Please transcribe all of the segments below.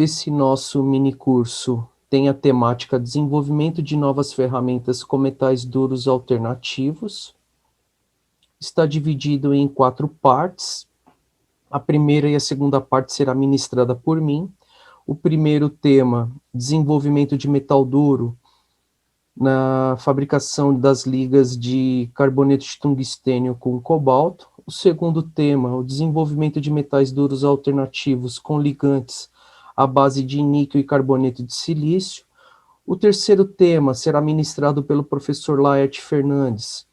Esse nosso mini curso tem a temática desenvolvimento de novas ferramentas com metais duros alternativos. Está dividido em 4 partes. A primeira e a segunda parte será ministrada por mim. O primeiro tema, desenvolvimento de metal duro na fabricação das ligas de carboneto de tungstênio com cobalto. O segundo tema, o desenvolvimento de metais duros alternativos com ligantes à base de níquel e carboneto de silício. O terceiro tema será ministrado pelo professor Laerte Fernandes,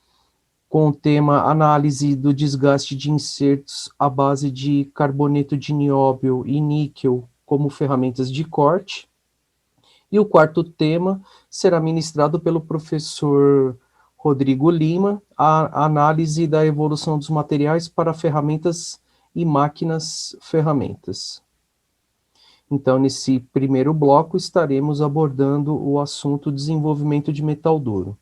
com o tema análise do desgaste de insertos à base de carboneto de nióbio e níquel como ferramentas de corte. E o quarto tema será ministrado pelo professor Rodrigo Lima, a análise da evolução dos materiais para ferramentas e máquinas ferramentas. Então, nesse primeiro bloco, estaremos abordando o assunto desenvolvimento de metal duro.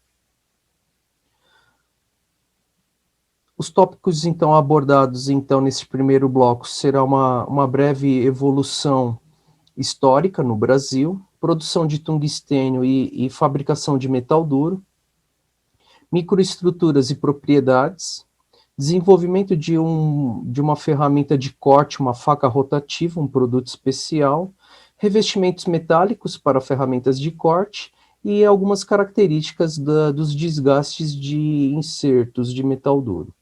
Os tópicos, então, abordados nesse primeiro bloco será uma breve evolução histórica no Brasil, produção de tungstênio e fabricação de metal duro, microestruturas e propriedades, desenvolvimento de uma ferramenta de corte, uma faca rotativa, um produto especial, revestimentos metálicos para ferramentas de corte e algumas características dos desgastes de insertos de metal duro.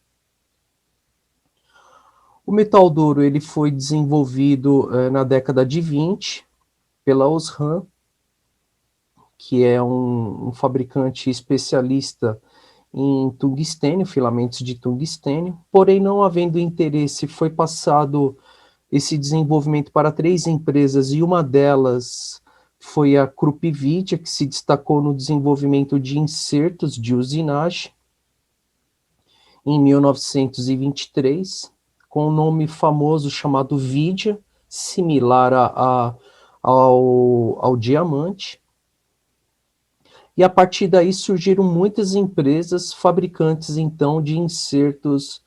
O metal duro ele foi desenvolvido na década de 20 pela Osram, que é um fabricante especialista em tungstênio, filamentos de tungstênio, porém não havendo interesse, foi passado esse desenvolvimento para 3 empresas e uma delas foi a Krupp-Widia, que se destacou no desenvolvimento de insertos de usinagem em 1923, com um nome famoso chamado Widia, similar ao diamante. E a partir daí surgiram muitas empresas fabricantes, então, de insertos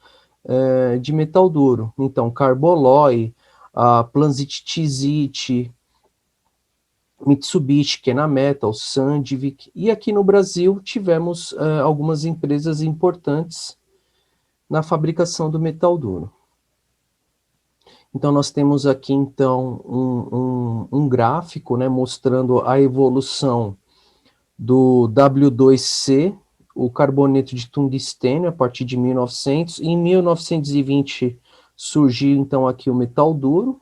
de metal duro. Então, Carbolloy, a Plansit-Tizit, Mitsubishi, Kennametal, Sandvik. E aqui no Brasil tivemos algumas empresas importantes na fabricação do metal duro. Então, nós temos aqui, então, um gráfico, né, mostrando a evolução do W2C, o carboneto de tungstênio, a partir de 1900. Em 1920 surgiu, então, aqui o metal duro.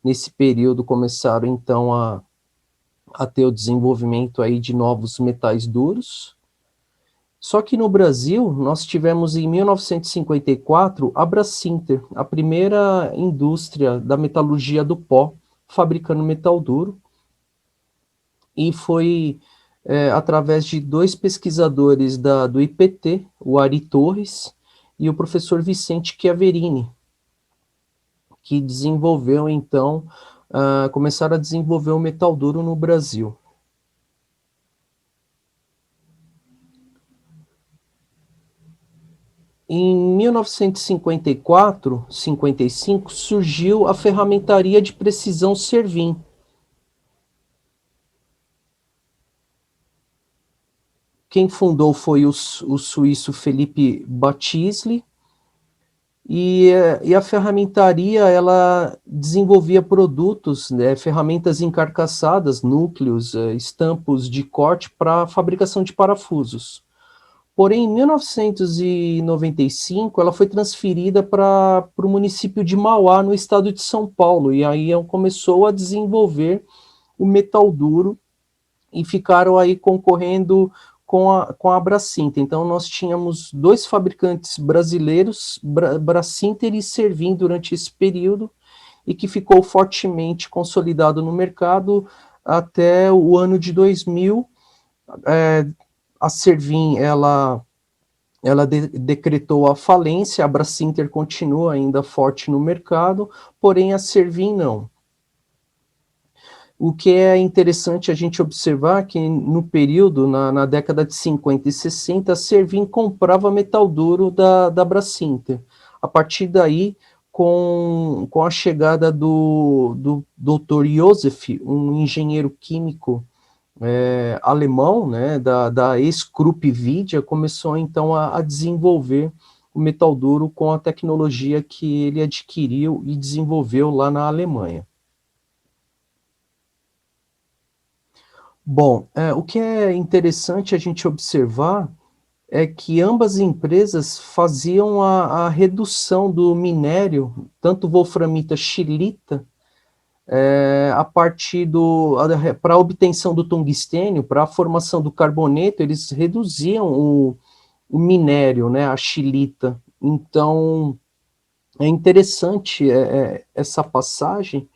Nesse período começaram, então, a ter o desenvolvimento aí de novos metais duros. Só que no Brasil, nós tivemos em 1954 a Brasinter, a primeira indústria da metalurgia do pó, fabricando metal duro. E foi através de 2 pesquisadores do IPT, o Ari Torres e o professor Vicente Chiaverini, que desenvolveu, então, começaram a desenvolver o metal duro no Brasil. Em 1954, 55, surgiu a ferramentaria de precisão Servin. Quem fundou foi o suíço Felipe Batisli, e a ferramentaria, ela desenvolvia produtos, né, ferramentas encarcaçadas, núcleos, estampos de corte para a fabricação de parafusos. Porém, em 1995, ela foi transferida para o município de Mauá, no estado de São Paulo, e aí começou a desenvolver o metal duro e ficaram aí concorrendo com a Brasinter. Então, nós tínhamos 2 fabricantes brasileiros, Brasinter e Servin, durante esse período, e que ficou fortemente consolidado no mercado até o ano de 2000. A Servin, ela decretou a falência, a Brasinter continua ainda forte no mercado, porém a Servin não. O que é interessante a gente observar que no período, na década de 50 e 60, a Servin comprava metal duro da Brasinter. A partir daí, com a chegada do Dr. Joseph, um engenheiro químico alemão, né, da ex-Krupp Vidia, começou então a desenvolver o metal duro com a tecnologia que ele adquiriu e desenvolveu lá na Alemanha. Bom, o que é interessante a gente observar é que ambas as empresas faziam a redução do minério, tanto wolframita chilita, a partir para a obtenção do tungstênio, para a formação do carboneto, eles reduziam o minério, né, a chilita. Então, é interessante essa passagem,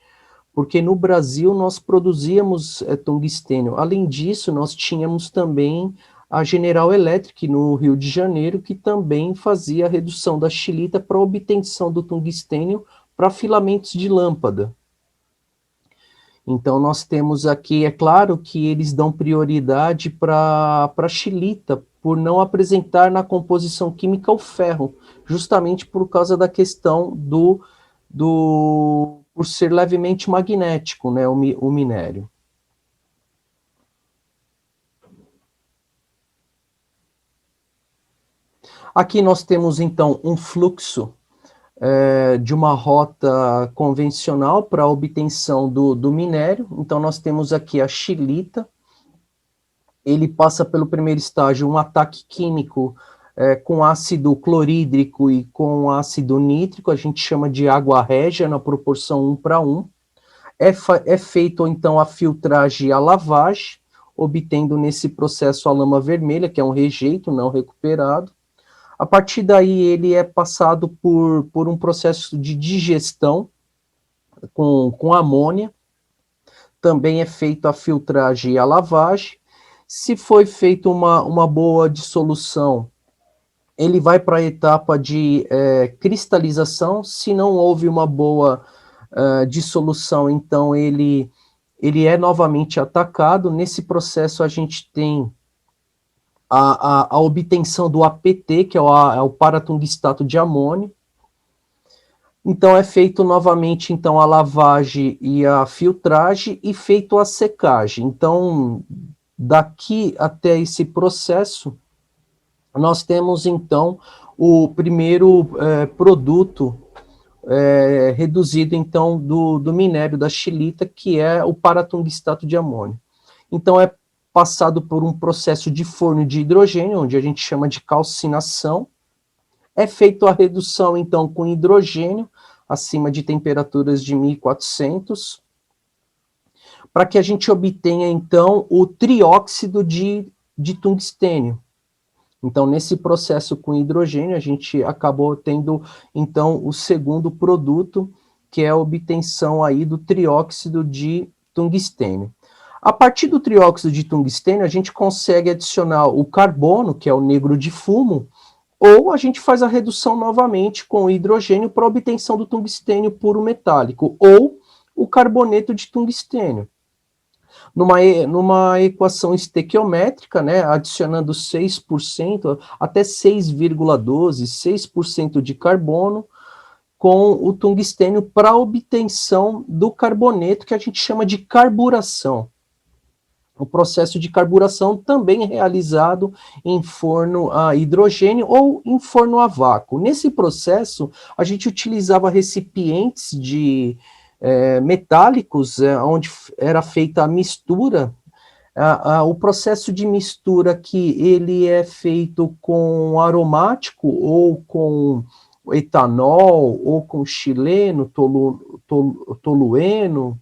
porque no Brasil nós produzíamos tungstênio. Além disso, nós tínhamos também a General Electric no Rio de Janeiro, que também fazia a redução da chilita para obtenção do tungstênio para filamentos de lâmpada. Então nós temos aqui, é claro que eles dão prioridade para a chilita, por não apresentar na composição química o ferro, justamente por causa da questão por ser levemente magnético, né, o minério. Aqui nós temos então um fluxo de uma rota convencional para a obtenção do minério. Então nós temos aqui a chilita, ele passa pelo primeiro estágio, um ataque químico com ácido clorídrico e com ácido nítrico, a gente chama de água régia na proporção 1:1. É feito então a filtragem e a lavagem, obtendo nesse processo a lama vermelha, que é um rejeito não recuperado. A partir daí ele é passado por um processo de digestão com amônia, também é feito a filtragem e a lavagem. Se foi feita uma boa dissolução, ele vai para a etapa de cristalização. Se não houve uma boa dissolução, então ele é novamente atacado. Nesse processo a gente tem a obtenção do APT, que é o paratungstato de amônio. Então é feito novamente então a lavagem e a filtragem e feito a secagem. Então, daqui até esse processo, nós temos então o primeiro produto reduzido então do minério da chilita, que é o paratungstato de amônio. Então é passado por um processo de forno de hidrogênio, onde a gente chama de calcinação. É feito a redução então com hidrogênio acima de temperaturas de 1400, para que a gente obtenha então o trióxido de tungstênio. Então, nesse processo com hidrogênio, a gente acabou tendo, então, o segundo produto, que é a obtenção aí do trióxido de tungstênio. A partir do trióxido de tungstênio, a gente consegue adicionar o carbono, que é o negro de fumo, ou a gente faz a redução novamente com o hidrogênio para a obtenção do tungstênio puro metálico, ou o carboneto de tungstênio. Numa equação estequiométrica, né, adicionando 6% até 6,12%, 6% de carbono com o tungstênio para obtenção do carboneto, que a gente chama de carburação. O processo de carburação também é realizado em forno a hidrogênio ou em forno a vácuo. Nesse processo, a gente utilizava recipientes metálicos, onde era feita a mistura. O processo de mistura aqui, ele é feito com aromático ou com etanol ou com xileno, tolueno,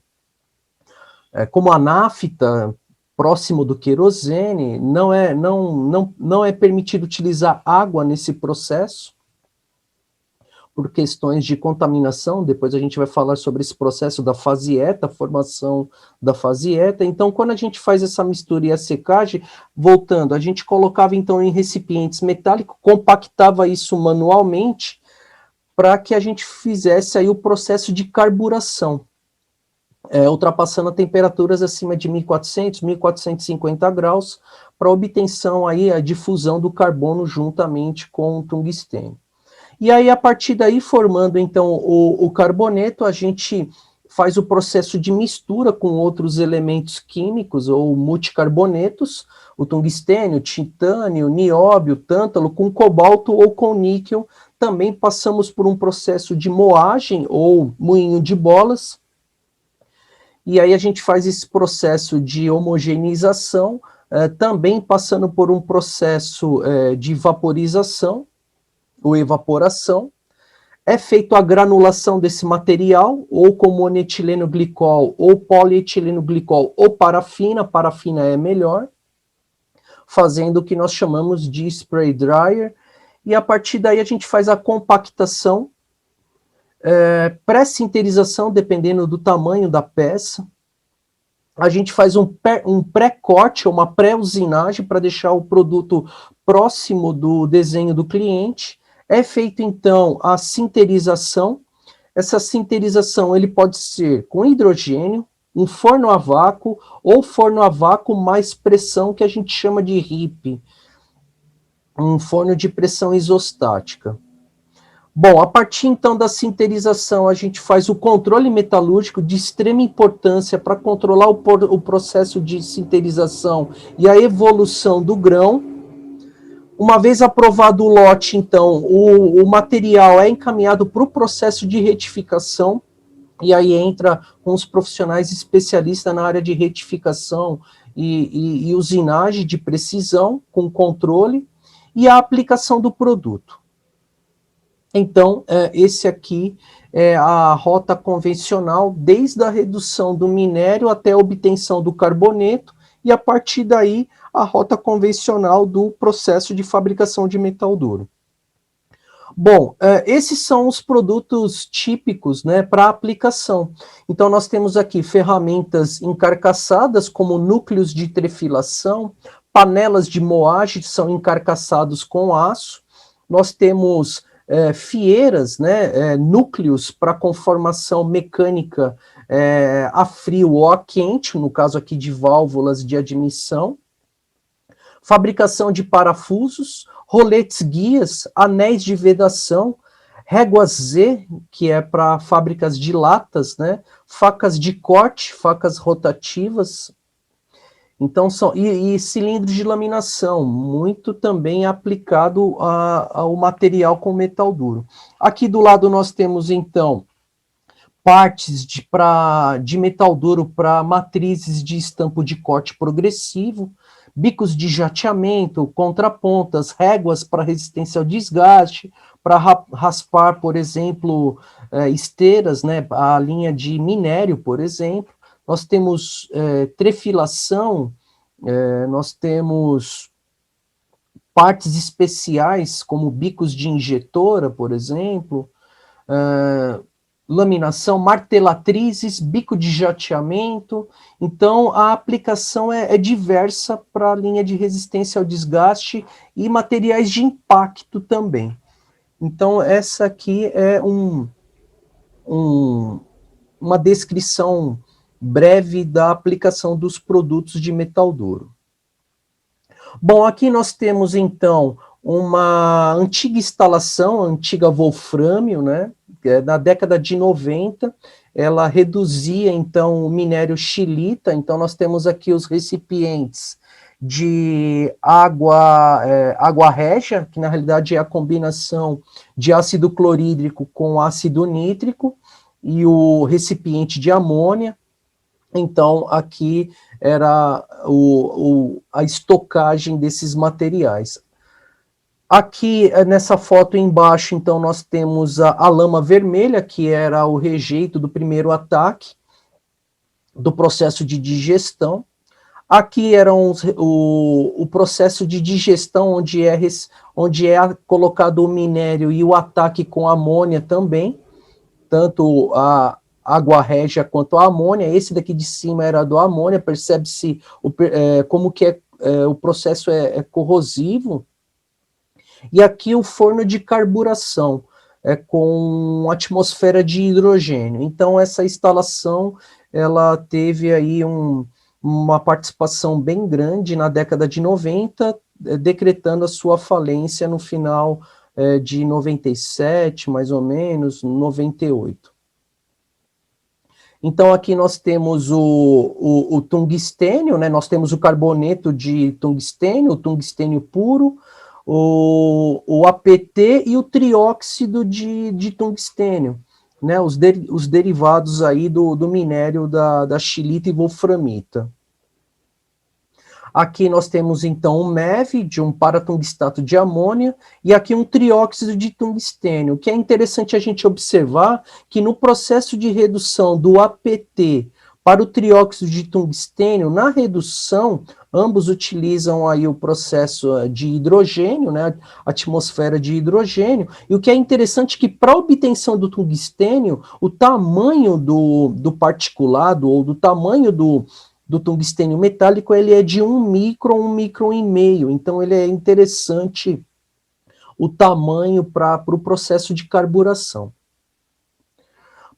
como a nafta, próximo do querosene. Não é permitido utilizar água nesse processo, por questões de contaminação. Depois a gente vai falar sobre esse processo da fase eta, a formação da fase eta. Então, quando a gente faz essa mistura e a secagem, voltando, a gente colocava então em recipientes metálicos, compactava isso manualmente, para que a gente fizesse aí o processo de carburação, ultrapassando a temperaturas acima de 1400, 1450 graus, para obtenção aí a difusão do carbono juntamente com o tungstênio. E aí, a partir daí, formando então o carboneto, a gente faz o processo de mistura com outros elementos químicos ou multicarbonetos, o tungstênio, titânio, nióbio, tântalo, com cobalto ou com níquel. Também passamos por um processo de moagem ou moinho de bolas. E aí a gente faz esse processo de homogeneização, também passando por um processo de vaporização ou evaporação. É feita a granulação desse material, ou com monoetileno glicol, ou polietileno glicol, ou parafina. Parafina é melhor, fazendo o que nós chamamos de spray dryer. E a partir daí a gente faz a compactação, pré-sinterização, dependendo do tamanho da peça. A gente faz um pré-corte, uma pré-usinagem, para deixar o produto próximo do desenho do cliente. É feito, então, a sinterização. Essa sinterização ele pode ser com hidrogênio, um forno a vácuo, ou forno a vácuo mais pressão, que a gente chama de HIP, um forno de pressão isostática. Bom, a partir então da sinterização, a gente faz o controle metalúrgico de extrema importância para controlar o processo de sinterização e a evolução do grão. Uma vez aprovado o lote, então, o material é encaminhado para o processo de retificação, e aí entra com os profissionais especialistas na área de retificação e usinagem de precisão, com controle, e a aplicação do produto. Então, esse aqui é a rota convencional, desde a redução do minério até a obtenção do carboneto, e a partir daí, a rota convencional do processo de fabricação de metal duro. Bom, esses são os produtos típicos, né, para aplicação. Então, nós temos aqui ferramentas encarcaçadas, como núcleos de trefilação, panelas de moagem, que são encarcaçados com aço. Nós temos fieiras, né, núcleos para conformação mecânica a frio ou a quente, no caso aqui de válvulas de admissão, fabricação de parafusos, roletes guias, anéis de vedação, réguas Z, que é para fábricas de latas, né, facas de corte, facas rotativas. Então, e cilindros de laminação, muito também aplicado ao material com metal duro. Aqui do lado nós temos, então, partes de metal duro para matrizes de estampo de corte progressivo, bicos de jateamento, contrapontas, réguas para resistência ao desgaste, para raspar, por exemplo, esteiras, né, a linha de minério, por exemplo. Nós temos trefilação, nós temos partes especiais, como bicos de injetora, por exemplo, laminação, martelatrizes, bico de jateamento. Então, a aplicação é diversa para a linha de resistência ao desgaste e materiais de impacto também. Então, essa aqui é uma descrição breve da aplicação dos produtos de metal duro. Bom, aqui nós temos, então, uma antiga instalação, a antiga wolframio, né? Na década de 90, ela reduzia, então, o minério xilita. Então, nós temos aqui os recipientes de água régia, que na realidade é a combinação de ácido clorídrico com ácido nítrico, e o recipiente de amônia. Então, aqui era a estocagem desses materiais. Aqui, nessa foto embaixo, então, nós temos a lama vermelha, que era o rejeito do primeiro ataque, do processo de digestão. Aqui era o processo de digestão, onde é colocado o minério e o ataque com amônia também, tanto a água régia quanto a amônia. Esse daqui de cima era do amônia, percebe-se como que o processo é corrosivo. E aqui o forno de carburação, com atmosfera de hidrogênio. Então, essa instalação, ela teve aí uma participação bem grande na década de 90, decretando a sua falência no final de 97, mais ou menos, 98. Então, aqui nós temos o tungstênio, né? Nós temos o carboneto de tungstênio, o tungstênio puro, o APT e o trióxido de tungstênio, né? Os derivados aí do minério da xilita e wolframita. Aqui nós temos, então, um MEV, de um paratungstato de amônia, e aqui um trióxido de tungstênio. O que é interessante a gente observar que no processo de redução do APT para o trióxido de tungstênio, na redução, ambos utilizam aí o processo de hidrogênio, né, a atmosfera de hidrogênio, e o que é interessante é que para a obtenção do tungstênio, o tamanho do particulado, ou do tamanho do tungstênio metálico, ele é de 1 micron e meio, então ele é interessante o tamanho para o processo de carburação.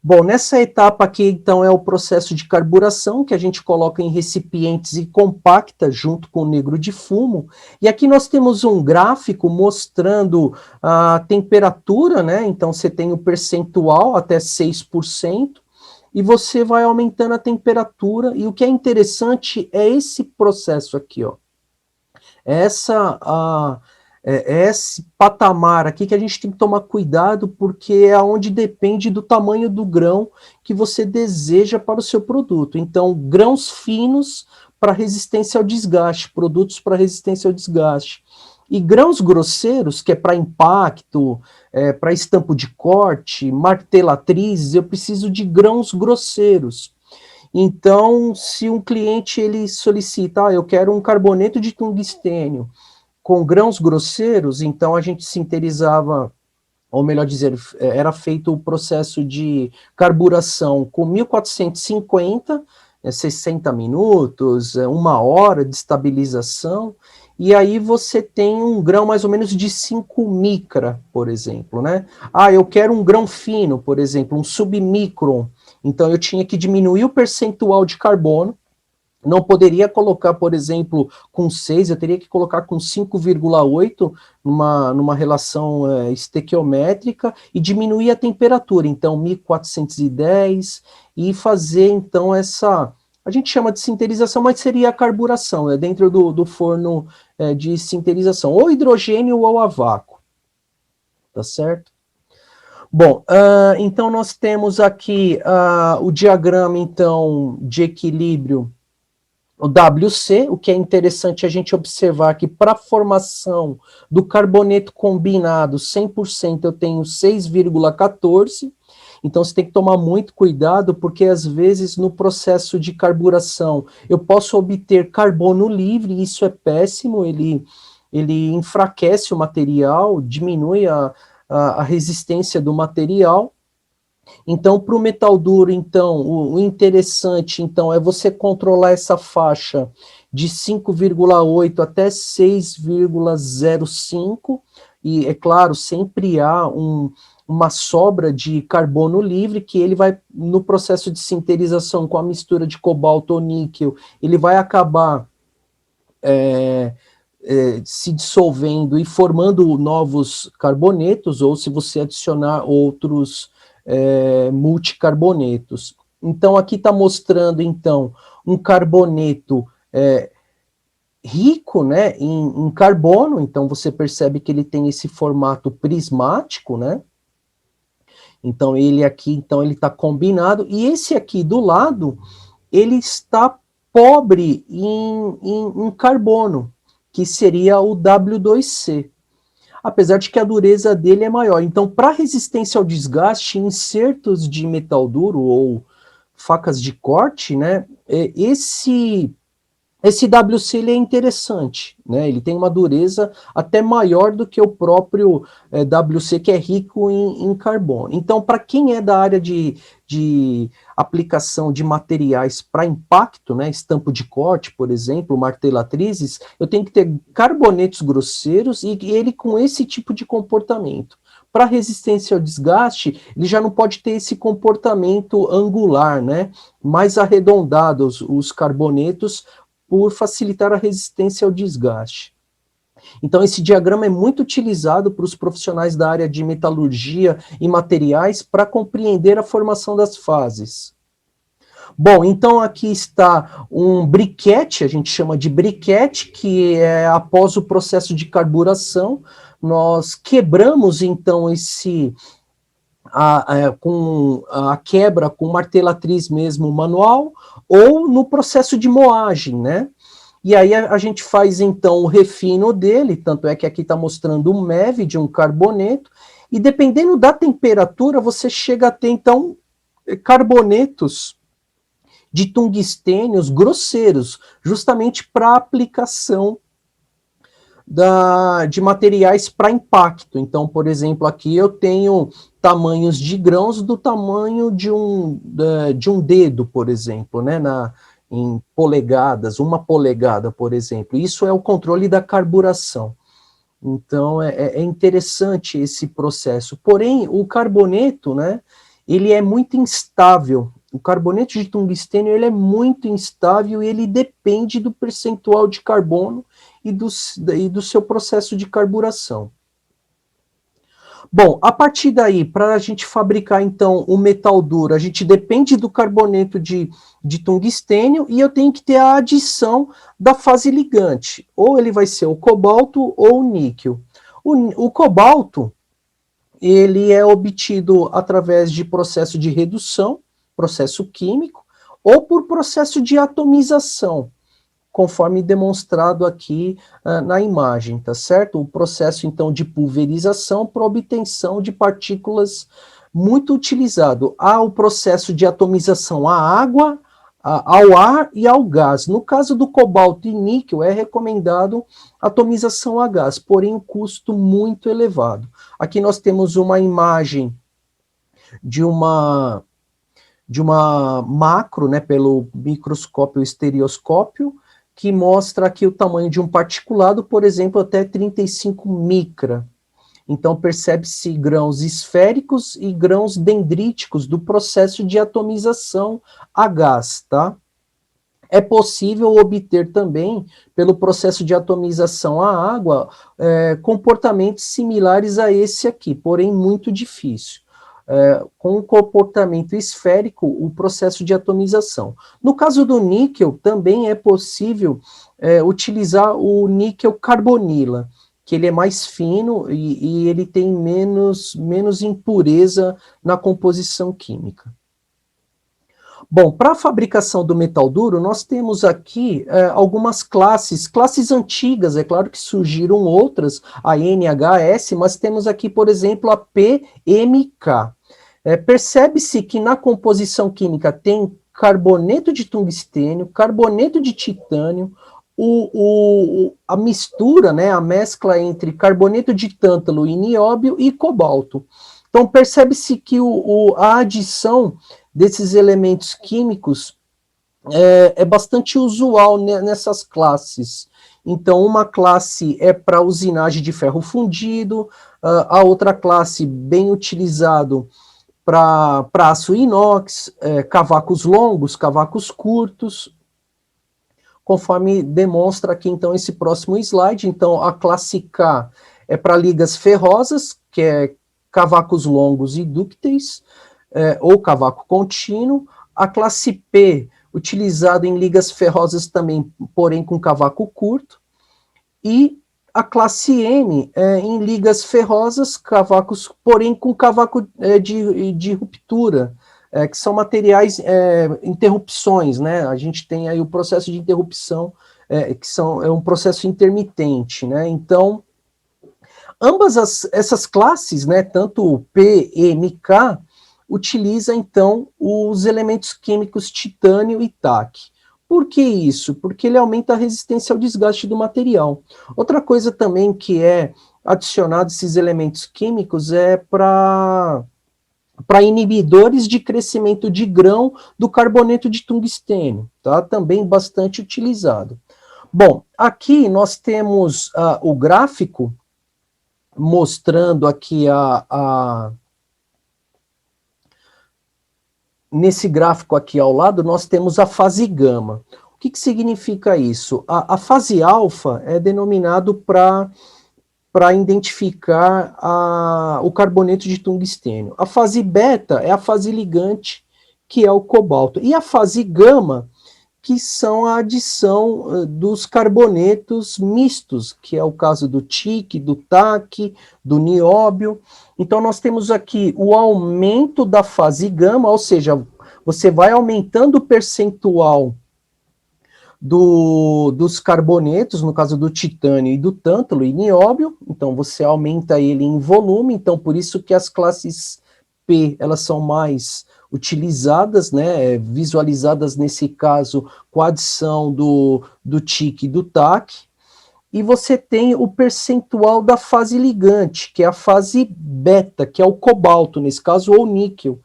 Bom, nessa etapa aqui, então, é o processo de carburação, que a gente coloca em recipientes e compacta junto com o negro de fumo, e aqui nós temos um gráfico mostrando a temperatura, né, então você tem o percentual até 6%, e você vai aumentando a temperatura, e o que é interessante é esse processo aqui, ó. Esse patamar aqui que a gente tem que tomar cuidado, porque é onde depende do tamanho do grão que você deseja para o seu produto. Então, grãos finos para resistência ao desgaste, produtos para resistência ao desgaste. E grãos grosseiros, que é para impacto, para estampo de corte, martelatrizes, eu preciso de grãos grosseiros. Então, se um cliente ele solicita, eu quero um carboneto de tungstênio com grãos grosseiros, então a gente sinterizava, ou melhor dizer, era feito o processo de carburação com 1450, 60 minutos, 1 hora de estabilização, e aí você tem um grão mais ou menos de 5 micra, por exemplo, né? Eu quero um grão fino, por exemplo, um submicron, então eu tinha que diminuir o percentual de carbono, não poderia colocar, por exemplo, com 6, eu teria que colocar com 5,8 numa relação estequiométrica e diminuir a temperatura, então 1410, e fazer então a gente chama de sinterização, mas seria a carburação, dentro do forno de sinterização, ou hidrogênio ou a vácuo, tá certo? Bom, então nós temos aqui o diagrama então de equilíbrio, o WC, o que é interessante a gente observar que para a formação do carboneto combinado 100% eu tenho 6,14, então você tem que tomar muito cuidado, porque às vezes no processo de carburação eu posso obter carbono livre, e isso é péssimo, ele enfraquece o material, diminui a resistência do material. Então, para o metal duro, então, o interessante, então, é você controlar essa faixa de 5,8 até 6,05, e, é claro, sempre há uma sobra de carbono livre, que ele vai, no processo de sinterização com a mistura de cobalto ou níquel, ele vai acabar se dissolvendo e formando novos carbonetos, ou se você adicionar outros multicarbonetos. Então, aqui está mostrando, então, um carboneto rico, né, em carbono, então você percebe que ele tem esse formato prismático, né? Então, ele aqui, então, ele está combinado, e esse aqui do lado, ele está pobre em carbono, que seria o W2C. Apesar de que a dureza dele é maior. Então, para resistência ao desgaste, insertos de metal duro ou facas de corte, né, esse WC ele é interessante, né, ele tem uma dureza até maior do que o próprio WC, que é rico em carbono. Então, para quem é da área de aplicação de materiais para impacto, né, estampo de corte, por exemplo, martelatrizes, eu tenho que ter carbonetos grosseiros e ele com esse tipo de comportamento. Para resistência ao desgaste, ele já não pode ter esse comportamento angular, né, mais arredondados os carbonetos, por facilitar a resistência ao desgaste. Então, esse diagrama é muito utilizado para os profissionais da área de metalurgia e materiais para compreender a formação das fases. Bom, então aqui está um briquete, a gente chama de briquete, que é após o processo de carburação, nós quebramos então com a quebra com martelatriz mesmo manual, ou no processo de moagem, né? E aí a gente faz então o refino dele, tanto é que aqui está mostrando um MEV de um carboneto, e dependendo da temperatura, você chega a ter então carbonetos de tungstênios grosseiros, justamente para aplicação de materiais para impacto. Então, por exemplo, aqui eu tenho tamanhos de grãos do tamanho de um dedo, por exemplo, né, em polegadas, 1 polegada, por exemplo. Isso é o controle da carburação. Então, é interessante esse processo. Porém, o carboneto, né, ele é muito instável. O carboneto de tungstênio ele é muito instável e ele depende do percentual de carbono e do seu processo de carburação. Bom, a partir daí, para a gente fabricar, então, o metal duro, a gente depende do carboneto de tungstênio e eu tenho que ter a adição da fase ligante. Ou ele vai ser o cobalto ou o níquel. O cobalto, ele é obtido através de processo de redução, processo químico, ou por processo de atomização, conforme demonstrado aqui na imagem, tá certo? O processo, então, de pulverização para obtenção de partículas muito utilizado. Há o processo de atomização à água, ao ar e ao gás. No caso do cobalto e níquel, é recomendado atomização a gás, porém um custo muito elevado. Aqui nós temos uma imagem de uma macro, né, pelo microscópio estereoscópio, que mostra aqui o tamanho de um particulado, por exemplo, até 35 micra. Então, percebe-se grãos esféricos e grãos dendríticos do processo de atomização a gás, tá? É possível obter também, pelo processo de atomização à água, comportamentos similares a esse aqui, porém muito difícil. Com o comportamento esférico, o processo de atomização. No caso do níquel, também é possível utilizar o níquel carbonila, que ele é mais fino e ele tem menos impureza na composição química. Bom, para a fabricação do metal duro, nós temos aqui algumas classes antigas, é claro que surgiram outras, a NHS, mas temos aqui, por exemplo, a PMK. Percebe-se que na composição química tem carboneto de tungstênio, carboneto de titânio, a mistura, né, a mescla entre carboneto de tântalo e nióbio e cobalto. Então, percebe-se que a adição desses elementos químicos é bastante usual nessas classes. Então, uma classe é para usinagem de ferro fundido, a outra classe bem utilizado para aço inox, cavacos longos, cavacos curtos, conforme demonstra aqui, então, esse próximo slide. Então, a classe K é para ligas ferrosas, que é cavacos longos e dúcteis, ou cavaco contínuo. A classe P, utilizada em ligas ferrosas também, porém com cavaco curto. E a classe M, em ligas ferrosas, cavacos, porém com cavaco de ruptura, que são materiais, interrupções, né? A gente tem aí o processo de interrupção, é um processo intermitente, né? Então, ambas essas classes, né, tanto o P, M e K, utiliza, então, os elementos químicos titânio e TAC. Por que isso? Porque ele aumenta a resistência ao desgaste do material. Outra coisa também que é adicionado esses elementos químicos é para inibidores de crescimento de grão do carboneto de tungstênio, tá? Também bastante utilizado. Bom, aqui nós temos o gráfico mostrando aqui nesse gráfico aqui ao lado, nós temos a fase gama. O que significa isso? A fase alfa é denominado para identificar o carboneto de tungstênio. A fase beta é a fase ligante, que é o cobalto. E a fase gama, que são a adição dos carbonetos mistos, que é o caso do TiC, do TaC, do nióbio. Então, nós temos aqui o aumento da fase gama, ou seja, você vai aumentando o percentual dos carbonetos, no caso do titânio e do tântalo e nióbio, então você aumenta ele em volume, então por isso que as classes P, elas são mais utilizadas, né, visualizadas nesse caso com a adição do TiC e do TaC, e você tem o percentual da fase ligante, que é a fase beta, que é o cobalto, nesse caso, ou níquel.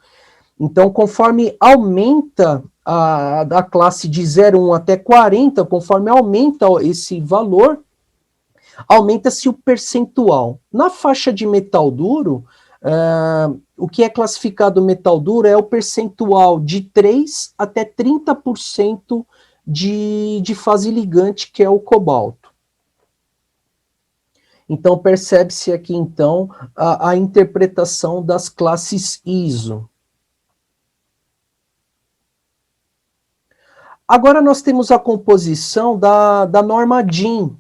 Então, conforme aumenta a classe de 0,1 até 40, conforme aumenta esse valor, aumenta-se o percentual. Na faixa de metal duro, o que é classificado metal duro é o percentual de 3 até 30% de fase ligante, que é o cobalto. Então, percebe-se aqui, então, a interpretação das classes ISO. Agora nós temos a composição da norma DIN.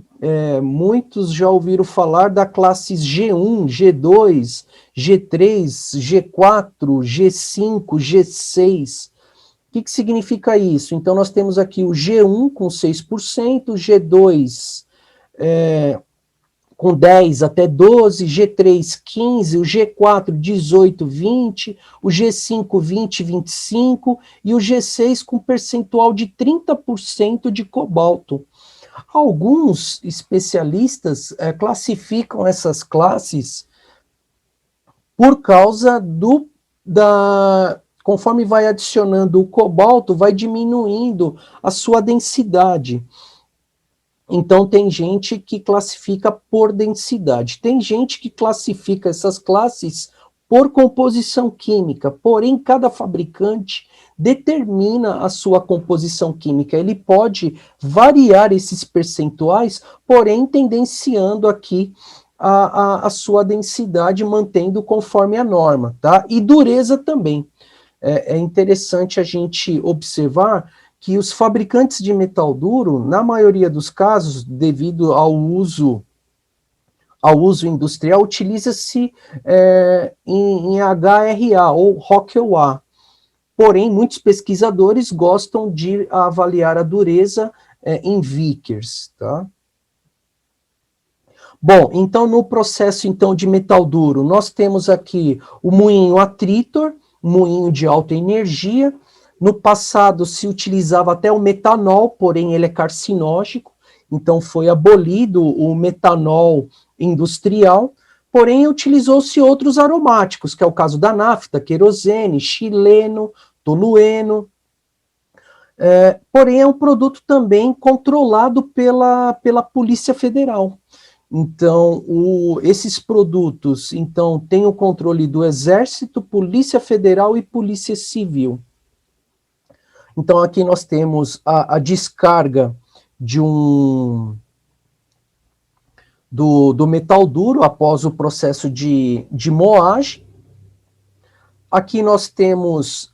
Muitos já ouviram falar da classes G1, G2, G3, G4, G5, G6. O que significa isso? Então nós temos aqui o G1 com 6%, G2 com 10 até 12, G3 15, o G4 18, 20, o G5 20, 25 e o G6 com percentual de 30% de cobalto. Alguns especialistas classificam essas classes por causa conforme vai adicionando o cobalto, vai diminuindo a sua densidade. Então, tem gente que classifica por densidade. Tem gente que classifica essas classes por composição química. Porém, cada fabricante determina a sua composição química. Ele pode variar esses percentuais, porém, tendenciando aqui a sua densidade, mantendo conforme a norma, tá? E dureza também. É interessante a gente observar que os fabricantes de metal duro, na maioria dos casos, devido ao uso industrial, utiliza-se em HRA, ou Rockwell A. Porém, muitos pesquisadores gostam de avaliar a dureza em Vickers, tá? Bom, então no processo então, de metal duro, nós temos aqui o moinho atritor, moinho de alta energia. No passado se utilizava até o metanol, porém ele é carcinógeno, então foi abolido o metanol industrial, porém utilizou-se outros aromáticos, que é o caso da nafta, querosene, xileno, tolueno. Porém é um produto também controlado pela Polícia Federal. Então, esses produtos então, têm o controle do Exército, Polícia Federal e Polícia Civil. Então, aqui nós temos a descarga do metal duro após o processo de moagem. Aqui nós temos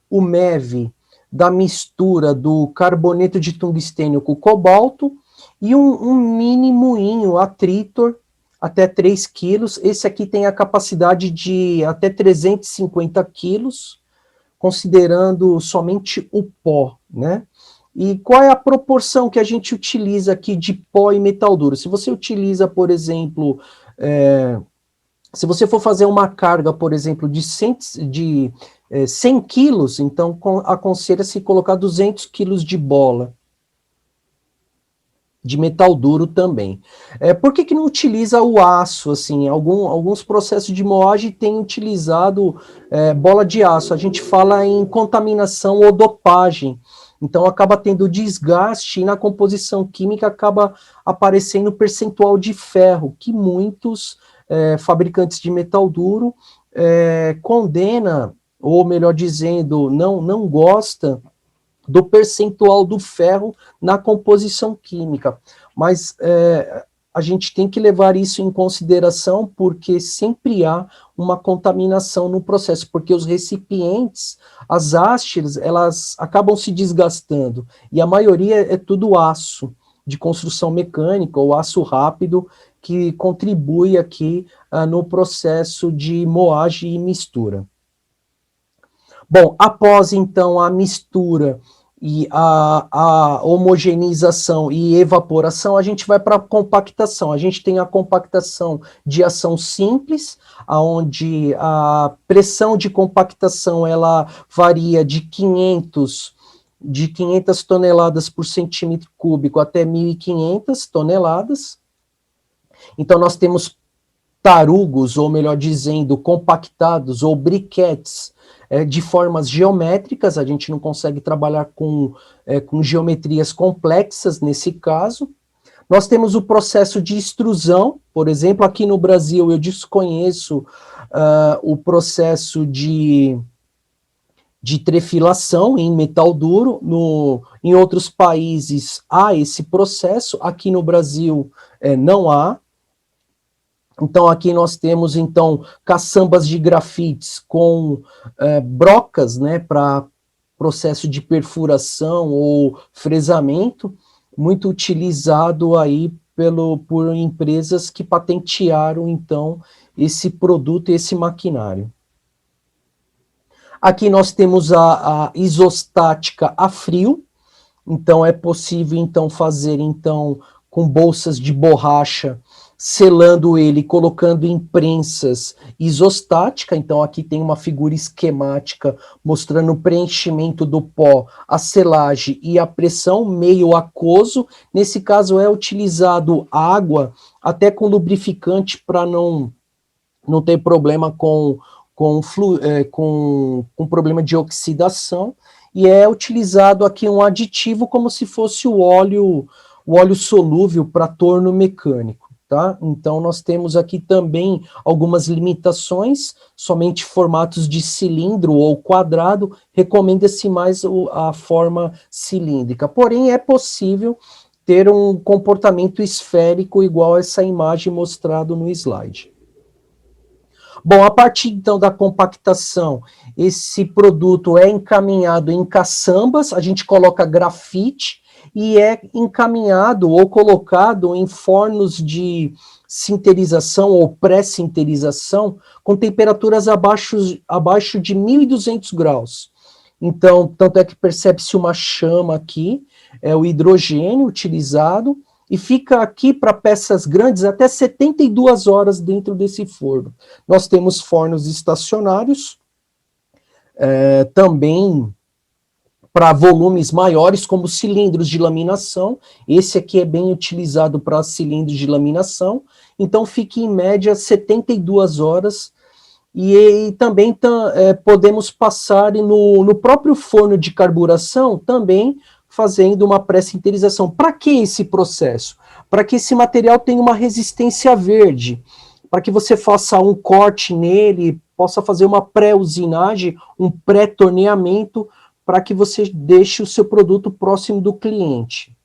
o MEV da mistura do carboneto de tungstênio com cobalto e um mini moinho atritor até 3 quilos. Esse aqui tem a capacidade de até 350 quilos, considerando somente o pó, né? E qual é a proporção que a gente utiliza aqui de pó e metal duro? Se você utiliza, por exemplo, se você for fazer uma carga, por exemplo, de 100 quilos, então aconselha-se colocar 200 quilos de bola de metal duro também. Por que não utiliza o aço? Assim, alguns processos de moagem têm utilizado bola de aço. A gente fala em contaminação ou dopagem. Então acaba tendo desgaste e na composição química acaba aparecendo percentual de ferro, que muitos fabricantes de metal duro condena, ou melhor dizendo, não gosta do percentual do ferro na composição química. Mas a gente tem que levar isso em consideração, porque sempre há uma contaminação no processo, porque os recipientes, as hastes, elas acabam se desgastando, e a maioria é tudo aço de construção mecânica, ou aço rápido, que contribui aqui no processo de moagem e mistura. Bom, após então a mistura e a homogeneização e evaporação, a gente vai para a compactação. A gente tem a compactação de ação simples, onde a pressão de compactação ela varia de 500 toneladas por centímetro cúbico até 1.500 toneladas. Então nós temos tarugos, ou melhor dizendo, compactados ou briquetes, de formas geométricas. A gente não consegue trabalhar com geometrias complexas nesse caso. Nós temos o processo de extrusão, por exemplo, aqui no Brasil eu desconheço o processo de trefilação em metal duro. Em outros países há esse processo, aqui no Brasil não há. Então, aqui nós temos, então, caçambas de grafites com brocas, né, para processo de perfuração ou fresamento, muito utilizado aí por empresas que patentearam, então, esse produto, esse maquinário. Aqui nós temos a isostática a frio. Então, é possível, então, fazer, então, com bolsas de borracha, selando ele, colocando em prensas isostática. Então aqui tem uma figura esquemática mostrando o preenchimento do pó, a selagem e a pressão, meio aquoso. Nesse caso é utilizado água, até com lubrificante, para não ter problema com problema de oxidação, e é utilizado aqui um aditivo como se fosse o óleo solúvel para torno mecânico. Tá? Então nós temos aqui também algumas limitações, somente formatos de cilindro ou quadrado, recomenda-se mais a forma cilíndrica, porém é possível ter um comportamento esférico igual a essa imagem mostrada no slide. Bom, a partir então da compactação, esse produto é encaminhado em caçambas, a gente coloca grafite, e é encaminhado ou colocado em fornos de sinterização ou pré-sinterização com temperaturas abaixo de 1.200 graus. Então, tanto é que percebe-se uma chama aqui, é o hidrogênio utilizado, e fica aqui para peças grandes até 72 horas dentro desse forno. Nós temos fornos estacionários, também para volumes maiores, como cilindros de laminação. Esse aqui é bem utilizado para cilindros de laminação, então fica em média 72 horas, e também podemos passar no próprio forno de carburação, também fazendo uma pré-sinterização. Para que esse processo? Para que esse material tenha uma resistência verde, para que você faça um corte nele, possa fazer uma pré-usinagem, um pré-torneamento, para que você deixe o seu produto próximo do cliente.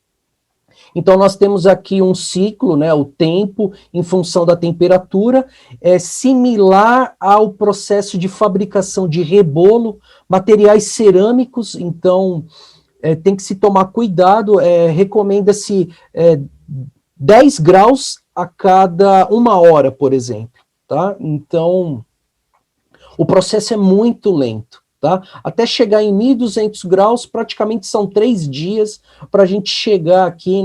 Então nós temos aqui um ciclo, né, o tempo em função da temperatura, é similar ao processo de fabricação de rebolo, materiais cerâmicos. Então tem que se tomar cuidado, recomenda-se 10 graus a cada 1 hora, por exemplo, tá? Então o processo é muito lento. Tá? Até chegar em 1.200 graus, praticamente são 3 dias para a gente chegar aqui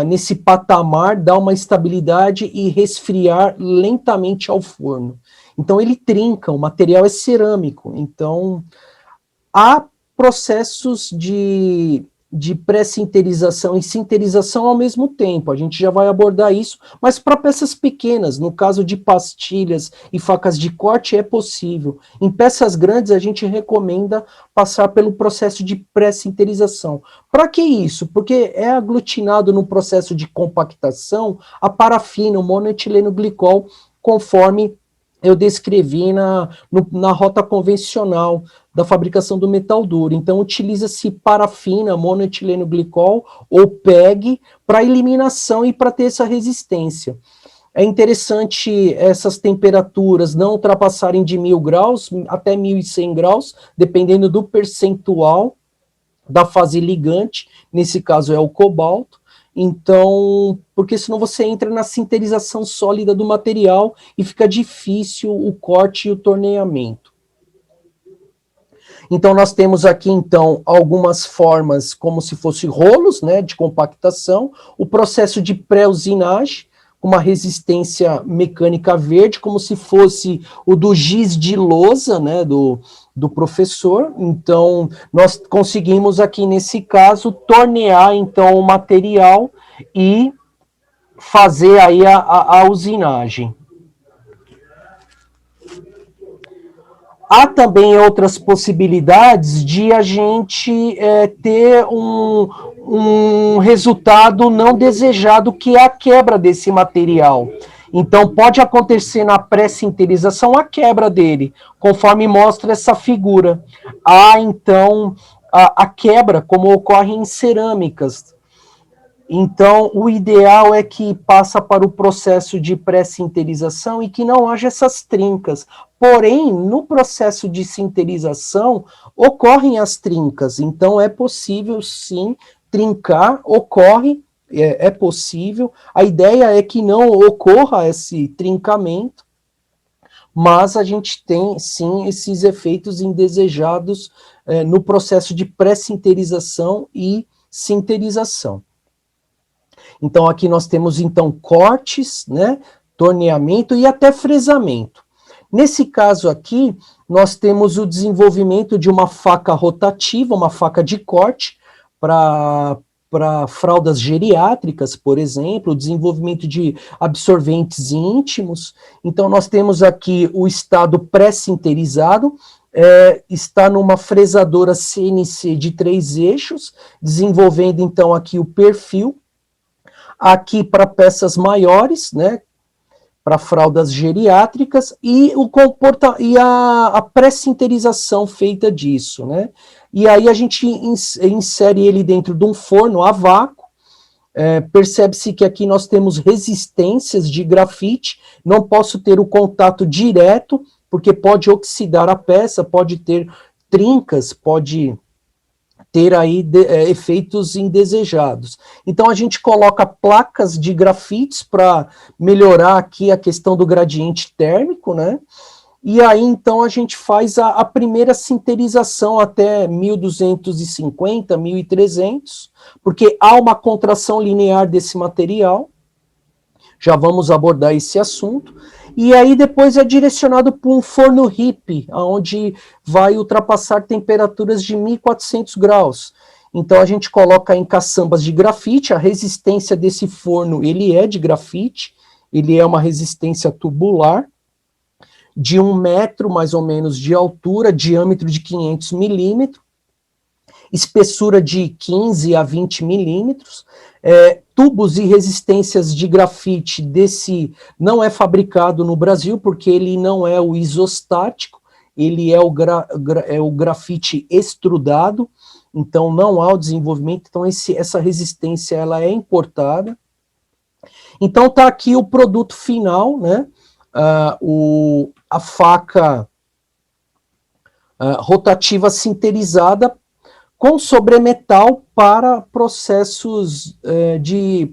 nesse patamar, dar uma estabilidade e resfriar lentamente ao forno. Então ele trinca, o material é cerâmico, então há processos de pré-sinterização e sinterização ao mesmo tempo. A gente já vai abordar isso, mas para peças pequenas, no caso de pastilhas e facas de corte, é possível. Em peças grandes, a gente recomenda passar pelo processo de pré-sinterização. Para que isso? Porque é aglutinado no processo de compactação a parafina, o monoetileno glicol, conforme eu descrevi na rota convencional da fabricação do metal duro. Então, utiliza-se parafina, monoetileno glicol ou PEG para eliminação e para ter essa resistência. É interessante essas temperaturas não ultrapassarem de 1.000 graus até 1.100 graus, dependendo do percentual da fase ligante, nesse caso é o cobalto. Então, porque senão você entra na sinterização sólida do material e fica difícil o corte e o torneamento. Então, nós temos aqui, então, algumas formas como se fossem rolos, né, de compactação, o processo de pré-usinagem, com uma resistência mecânica verde, como se fosse o do giz de lousa, né, do professor. Então, nós conseguimos aqui, nesse caso, tornear, então, o material e fazer aí a usinagem. Há também outras possibilidades de a gente ter um resultado não desejado, que é a quebra desse material. Então, pode acontecer na pré-sinterização a quebra dele, conforme mostra essa figura. Há, então, a quebra, como ocorre em cerâmicas. Então, o ideal é que passa para o processo de pré-sinterização e que não haja essas trincas. Porém, no processo de sinterização, ocorrem as trincas. Então, é possível, sim, trincar, ocorre, é possível. A ideia é que não ocorra esse trincamento, mas a gente tem, sim, esses efeitos indesejados no processo de pré-sinterização e sinterização. Então, aqui nós temos, então, cortes, né, torneamento e até fresamento. Nesse caso aqui, nós temos o desenvolvimento de uma faca rotativa, uma faca de corte, para fraldas geriátricas, por exemplo, o desenvolvimento de absorventes íntimos. Então, nós temos aqui o estado pré-sinterizado, está numa fresadora CNC de 3 eixos, desenvolvendo, então, aqui o perfil, aqui para peças maiores, né, para fraldas geriátricas, e a pré-sinterização feita disso, né? E aí a gente insere ele dentro de um forno a vácuo. Percebe-se que aqui nós temos resistências de grafite, não posso ter o contato direto, porque pode oxidar a peça, pode ter trincas, pode ter aí efeitos indesejados. Então a gente coloca placas de grafites para melhorar aqui a questão do gradiente térmico, né? E aí então a gente faz a primeira sinterização até 1250, 1300, porque há uma contração linear desse material. Já vamos abordar esse assunto. E aí depois é direcionado para um forno HIP, onde vai ultrapassar temperaturas de 1.400 graus. Então a gente coloca em caçambas de grafite, a resistência desse forno, ele é de grafite, ele é uma resistência tubular, de 1 metro mais ou menos de altura, diâmetro de 500 milímetros, espessura de 15 a 20 milímetros, tubos e resistências de grafite desse não é fabricado no Brasil, porque ele não é o isostático, ele é o grafite extrudado, então não há o desenvolvimento, então essa resistência ela é importada. Então está aqui o produto final, né? A faca rotativa sinterizada com sobremetal para processos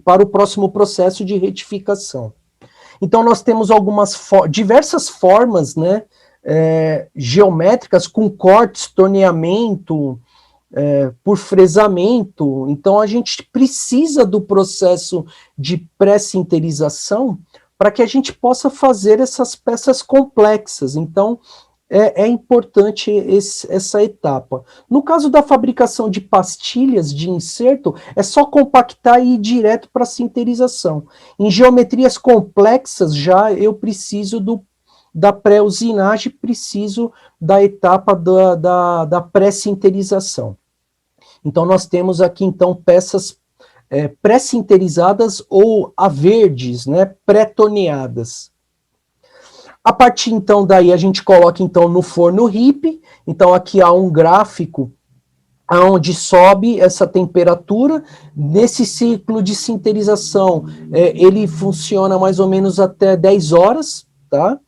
para o próximo processo de retificação. Então nós temos diversas formas, né, geométricas com cortes, torneamento, por fresamento. Então a gente precisa do processo de pré-sinterização para que a gente possa fazer essas peças complexas. Então é importante essa etapa. No caso da fabricação de pastilhas de inserto, é só compactar e ir direto para a sinterização. Em geometrias complexas, já eu preciso da pré-usinagem, preciso da etapa da pré-sinterização. Então, nós temos aqui, então, peças pré-sinterizadas ou a verdes, né, pré-torneadas. A partir, então, daí a gente coloca, então, no forno RIP. Então, aqui há um gráfico onde sobe essa temperatura. Nesse ciclo de sinterização, ele funciona mais ou menos até 10 horas, tá?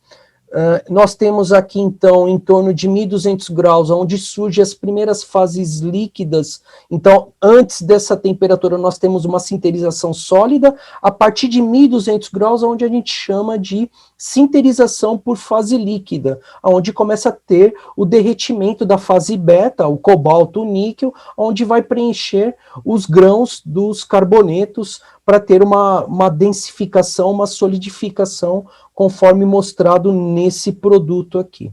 Nós temos aqui, então, em torno de 1.200 graus, onde surgem as primeiras fases líquidas. Então, antes dessa temperatura, nós temos uma sinterização sólida. A partir de 1.200 graus, onde a gente chama de sinterização por fase líquida, onde começa a ter o derretimento da fase beta, o cobalto, o níquel, onde vai preencher os grãos dos carbonetos para ter uma densificação, uma solidificação, conforme mostrado nesse produto aqui.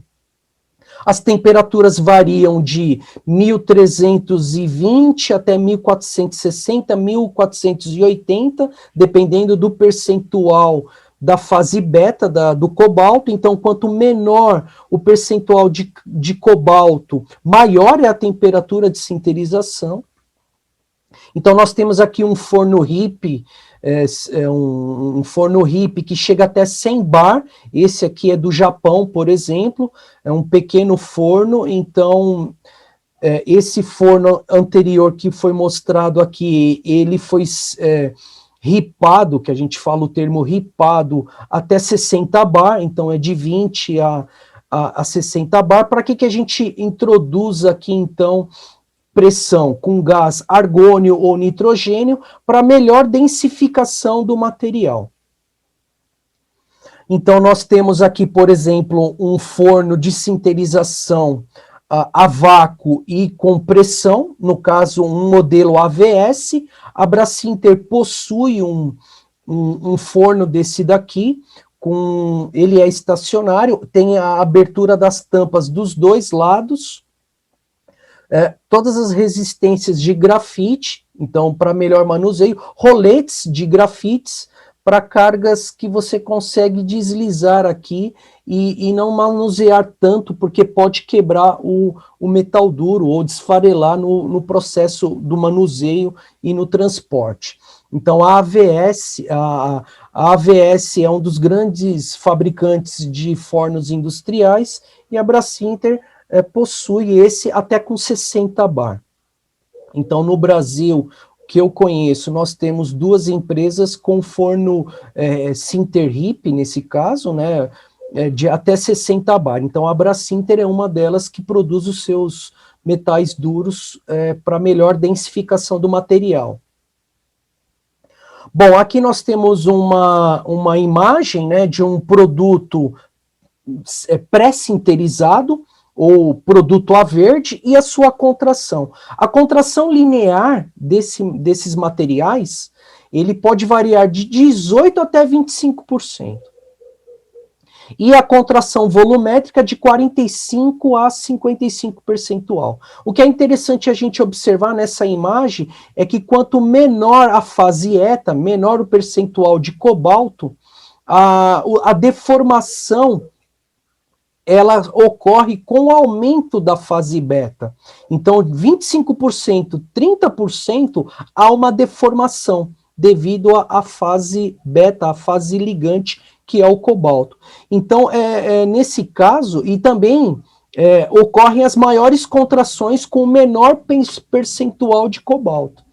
As temperaturas variam de 1.320 até 1.460, 1.480, dependendo do percentual da fase beta do cobalto. Então, quanto menor o percentual de cobalto, maior é a temperatura de sinterização. Então, nós temos aqui um forno RIP, um forno RIP que chega até 100 bar. Esse aqui é do Japão, por exemplo, é um pequeno forno. Então, esse forno anterior que foi mostrado aqui, ele foi ripado, que a gente fala o termo ripado, até 60 bar, então é de 20 a 60 bar. Para que a gente introduz aqui, então, pressão com gás argônio ou nitrogênio para melhor densificação do material? Então, nós temos aqui, por exemplo, um forno de sinterização a vácuo e com pressão, no caso, um modelo AVS. A Brasinter possui um forno desse daqui, ele é estacionário, tem a abertura das tampas dos dois lados, todas as resistências de grafite, então, para melhor manuseio, roletes de grafites para cargas que você consegue deslizar aqui e não manusear tanto, porque pode quebrar o metal duro ou desfarelar no processo do manuseio e no transporte. Então, a AVS é um dos grandes fabricantes de fornos industriais, e a Brasinter possui esse até com 60 bar. Então, no Brasil, que eu conheço, nós temos duas empresas com forno Sinter-RIP, nesse caso, né, de até 60 bar. Então, a Brasinter é uma delas que produz os seus metais duros para melhor densificação do material. Bom, aqui nós temos uma imagem, né, de um produto pré-sinterizado, ou produto A verde, e a sua contração. A contração linear desses materiais, ele pode variar de 18% até 25%. E a contração volumétrica de 45% a 55%. O que é interessante a gente observar nessa imagem é que quanto menor a fase eta, menor o percentual de cobalto, a deformação ela ocorre com o aumento da fase beta. Então, 25%, 30% há uma deformação devido à fase beta, à fase ligante, que é o cobalto. Então, nesse caso, e também ocorrem as maiores contrações com o menor percentual de cobalto.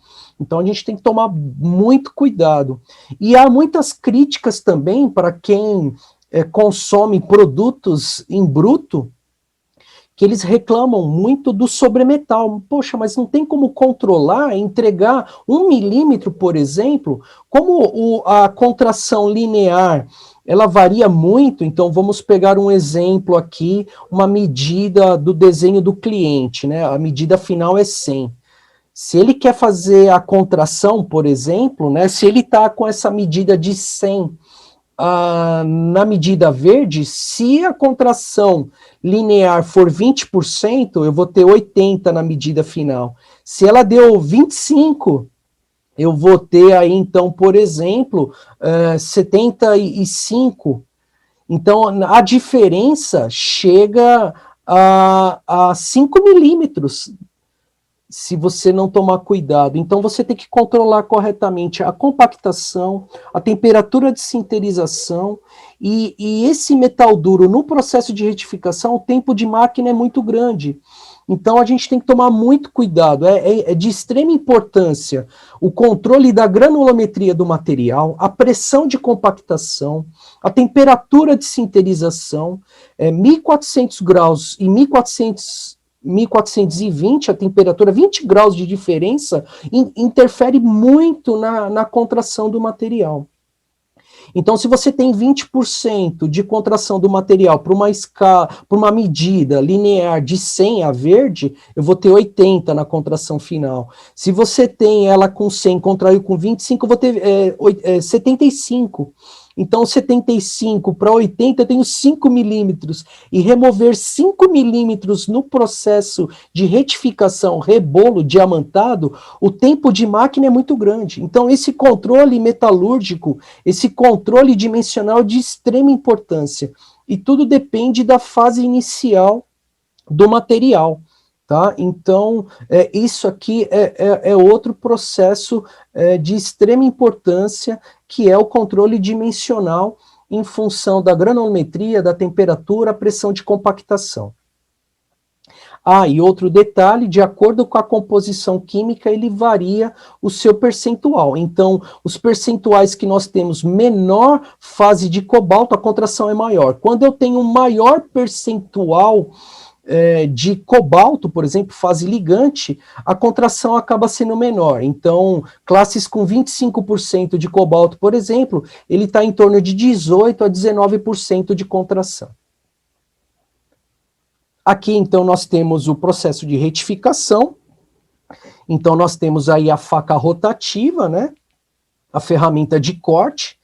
Então, a gente tem que tomar muito cuidado. E há muitas críticas também para quem consome produtos em bruto, que eles reclamam muito do sobremetal. Poxa, mas não tem como controlar, entregar 1 milímetro, por exemplo, como a contração linear, ela varia muito. Então, vamos pegar um exemplo aqui, uma medida do desenho do cliente, né? A medida final é 100. Se ele quer fazer a contração, por exemplo, né? Se ele está com essa medida de 100, na medida verde, se a contração linear for 20%, eu vou ter 80 na medida final. Se ela deu 25, eu vou ter aí, então, por exemplo, 75. Então, a diferença chega a 5 milímetros. se você não tomar cuidado. Então, você tem que controlar corretamente a compactação, a temperatura de sinterização, e esse metal duro, no processo de retificação, o tempo de máquina é muito grande. Então, a gente tem que tomar muito cuidado. É de extrema importância o controle da granulometria do material, a pressão de compactação, a temperatura de sinterização, 1.400 graus e 1420 a temperatura, 20 graus de diferença, interfere muito na contração do material. Então, se você tem 20% de contração do material para uma escala, para uma medida linear de 100 a verde, eu vou ter 80 na contração final. Se você tem ela com 100, contraiu com 25, eu vou ter 75. Então, 75 para 80, eu tenho 5 milímetros. E remover 5 milímetros no processo de retificação, rebolo, diamantado, o tempo de máquina é muito grande. Então, esse controle metalúrgico, esse controle dimensional é de extrema importância. E tudo depende da fase inicial do material. Tá? Então, isso aqui é outro processo de extrema importância, que é o controle dimensional em função da granulometria, da temperatura, pressão de compactação. E outro detalhe, de acordo com a composição química, ele varia o seu percentual. Então, os percentuais que nós temos menor fase de cobalto, a contração é maior. Quando eu tenho um maior percentual de cobalto, por exemplo, fase ligante, a contração acaba sendo menor. Então, classes com 25% de cobalto, por exemplo, ele está em torno de 18% a 19% de contração. Aqui, então, nós temos o processo de retificação. Então, nós temos aí a faca rotativa, né? A ferramenta de corte.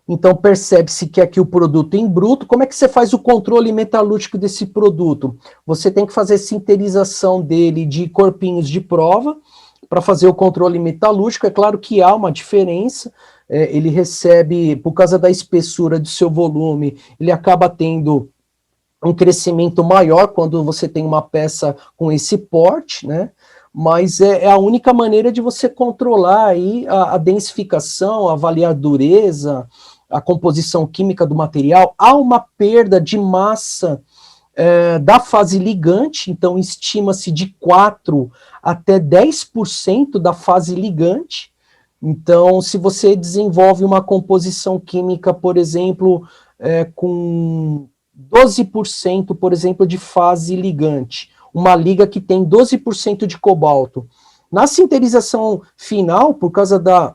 Então, percebe-se que aqui o produto em bruto, como é que você faz o controle metalúrgico desse produto? Você tem que fazer sinterização dele de corpinhos de prova, para fazer o controle metalúrgico. É claro que há uma diferença, ele recebe, por causa da espessura do seu volume, ele acaba tendo um crescimento maior quando você tem uma peça com esse porte, né? Mas é a única maneira de você controlar aí a densificação, avaliar a dureza, a composição química do material. Há uma perda de massa da fase ligante, então estima-se de 4 até 10% da fase ligante. Então, se você desenvolve uma composição química, por exemplo, com 12%, por exemplo, de fase ligante, uma liga que tem 12% de cobalto. Na sinterização final, por causa da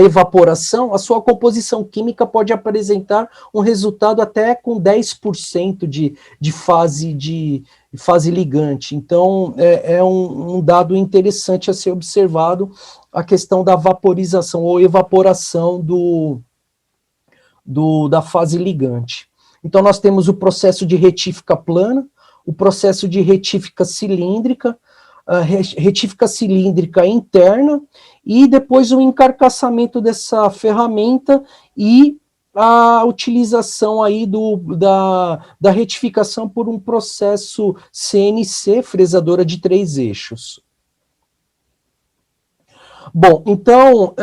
evaporação, a sua composição química pode apresentar um resultado até com 10% de fase ligante. Então, é um dado interessante a ser observado, a questão da vaporização ou evaporação da fase ligante. Então, nós temos o processo de retífica plana, o processo de retífica cilíndrica, a retífica cilíndrica interna, e depois o encarcaçamento dessa ferramenta e a utilização aí da retificação por um processo CNC, fresadora de 3 eixos. Bom, então,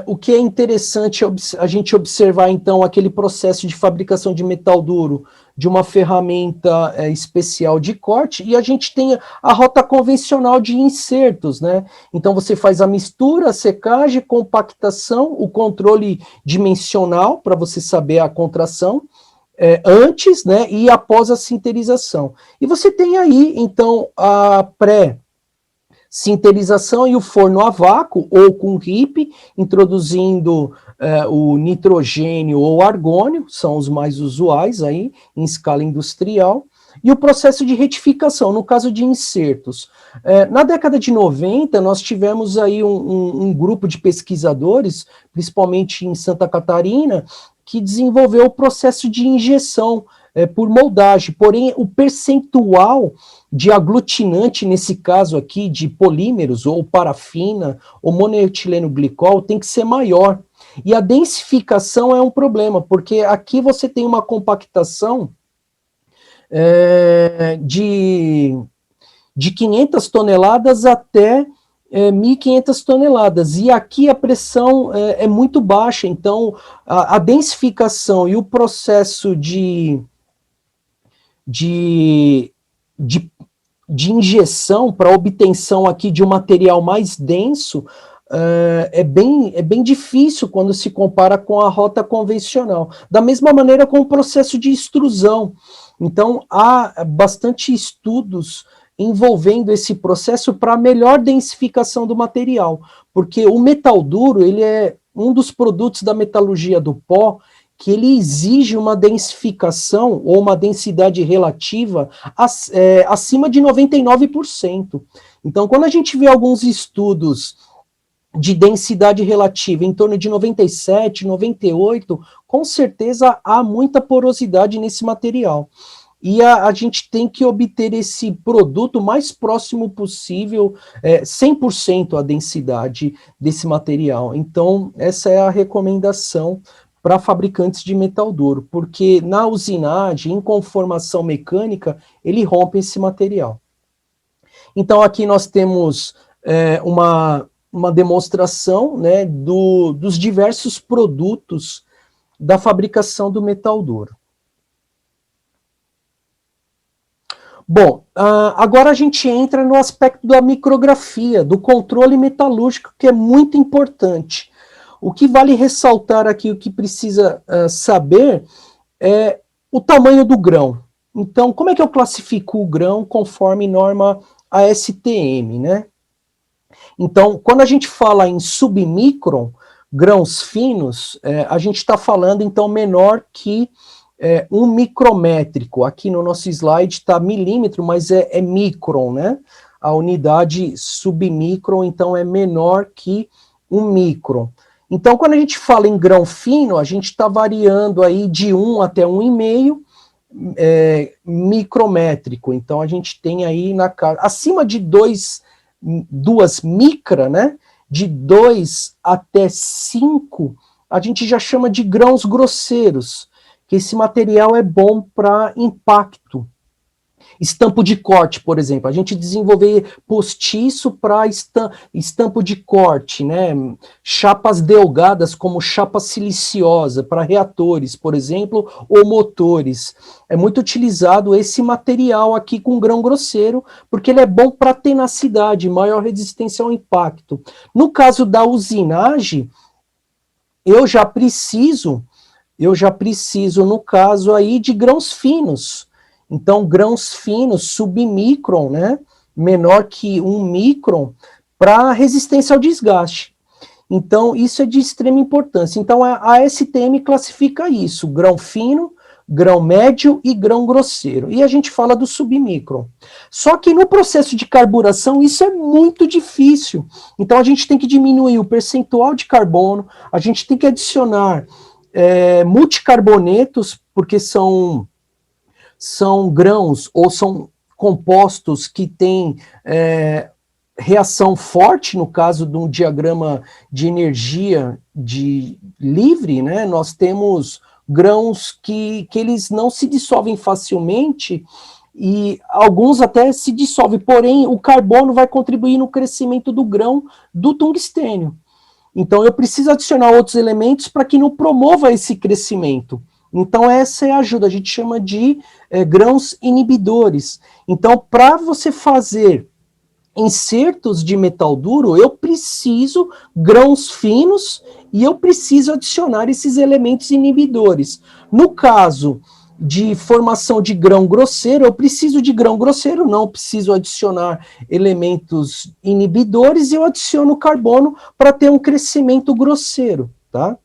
o que é interessante a gente observar, então, aquele processo de fabricação de metal duro de uma ferramenta especial de corte, e a gente tem a rota convencional de insertos, né? Então, você faz a mistura, a secagem, compactação, o controle dimensional, para você saber a contração, antes, né, e após a sinterização. E você tem aí, então, a sinterização e o forno a vácuo ou com HIP, introduzindo o nitrogênio ou argônio, são os mais usuais aí em escala industrial, e o processo de retificação, no caso de insertos. Na década de 90, nós tivemos aí um grupo de pesquisadores, principalmente em Santa Catarina, que desenvolveu o processo de injeção por moldagem, porém o percentual de aglutinante, nesse caso aqui, de polímeros, ou parafina, ou monoetileno glicol, tem que ser maior. E a densificação é um problema, porque aqui você tem uma compactação de 500 toneladas até 1.500 toneladas, e aqui a pressão é muito baixa, então a densificação e o processo de, de, de injeção para obtenção aqui de um material mais denso é bem difícil quando se compara com a rota convencional. Da mesma maneira com o processo de extrusão. Então, há bastante estudos envolvendo esse processo para melhor densificação do material, porque o metal duro, ele é um dos produtos da metalurgia do pó que ele exige uma densificação ou uma densidade relativa acima de 99%. Então, quando a gente vê alguns estudos de densidade relativa em torno de 97, 98, com certeza há muita porosidade nesse material. E a gente tem que obter esse produto mais próximo possível, 100% a densidade desse material. Então, essa é a recomendação para fabricantes de metal duro, porque na usinagem, em conformação mecânica, ele rompe esse material. Então, aqui nós temos uma demonstração, né, dos diversos produtos da fabricação do metal duro. Bom, agora a gente entra no aspecto da micrografia, do controle metalúrgico, que é muito importante. O que vale ressaltar aqui, o que precisa saber, é o tamanho do grão. Então, como é que eu classifico o grão conforme norma ASTM, né? Então, quando a gente fala em submicron, grãos finos, a gente está falando, então, menor que 1 micrométrico. Aqui no nosso slide está milímetro, mas é micron, né? A unidade submicron, então, é menor que 1 micron. Então, quando a gente fala em grão fino, a gente está variando aí de 1 até 1,5 micrométrico. Então, a gente tem aí acima de 2 micra, né? De 2 até 5, a gente já chama de grãos grosseiros, que esse material é bom para impacto. Estampo de corte, por exemplo, a gente desenvolver postiço para estampo de corte, né? Chapas delgadas como chapa siliciosa para reatores, por exemplo, ou motores. É muito utilizado esse material aqui com grão grosseiro, porque ele é bom para tenacidade, maior resistência ao impacto. No caso da usinagem, eu já preciso, no caso aí, de grãos finos. Então, grãos finos, submicron, né, menor que 1 micron, para resistência ao desgaste. Então, isso é de extrema importância. Então, a ASTM classifica isso, grão fino, grão médio e grão grosseiro. E a gente fala do submicron. Só que no processo de carburação, isso é muito difícil. Então, a gente tem que diminuir o percentual de carbono, a gente tem que adicionar multicarbonetos, porque são grãos ou são compostos que têm reação forte, no caso de um diagrama de energia livre, né? Nós temos grãos que eles não se dissolvem facilmente e alguns até se dissolvem, porém o carbono vai contribuir no crescimento do grão do tungstênio. Então eu preciso adicionar outros elementos para que não promova esse crescimento. Então essa é a ajuda, a gente chama de grãos inibidores. Então, para você fazer insertos de metal duro, eu preciso grãos finos e eu preciso adicionar esses elementos inibidores. No caso de formação de grão grosseiro, eu preciso de grão grosseiro, não preciso adicionar elementos inibidores, e eu adiciono carbono para ter um crescimento grosseiro, tá?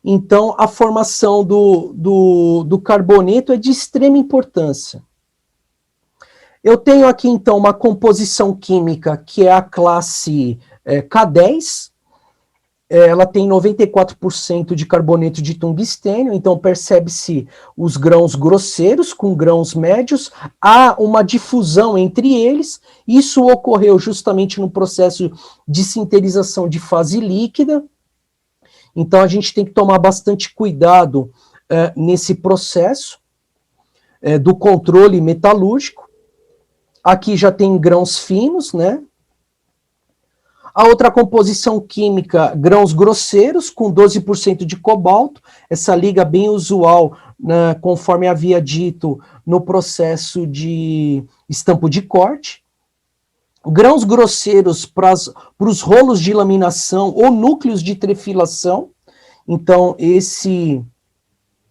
Então, a formação do carboneto é de extrema importância. Eu tenho aqui, então, uma composição química que é a classe K10. Ela tem 94% de carboneto de tungstênio, então percebe-se os grãos grosseiros com grãos médios, há uma difusão entre eles. Isso ocorreu justamente no processo de sinterização de fase líquida. Então, a gente tem que tomar bastante cuidado nesse processo do controle metalúrgico. Aqui já tem grãos finos, né? A outra composição química, grãos grosseiros, com 12% de cobalto, essa liga bem usual, né, conforme havia dito, no processo de estampo de corte. Grãos grosseiros para os rolos de laminação ou núcleos de trefilação. Então,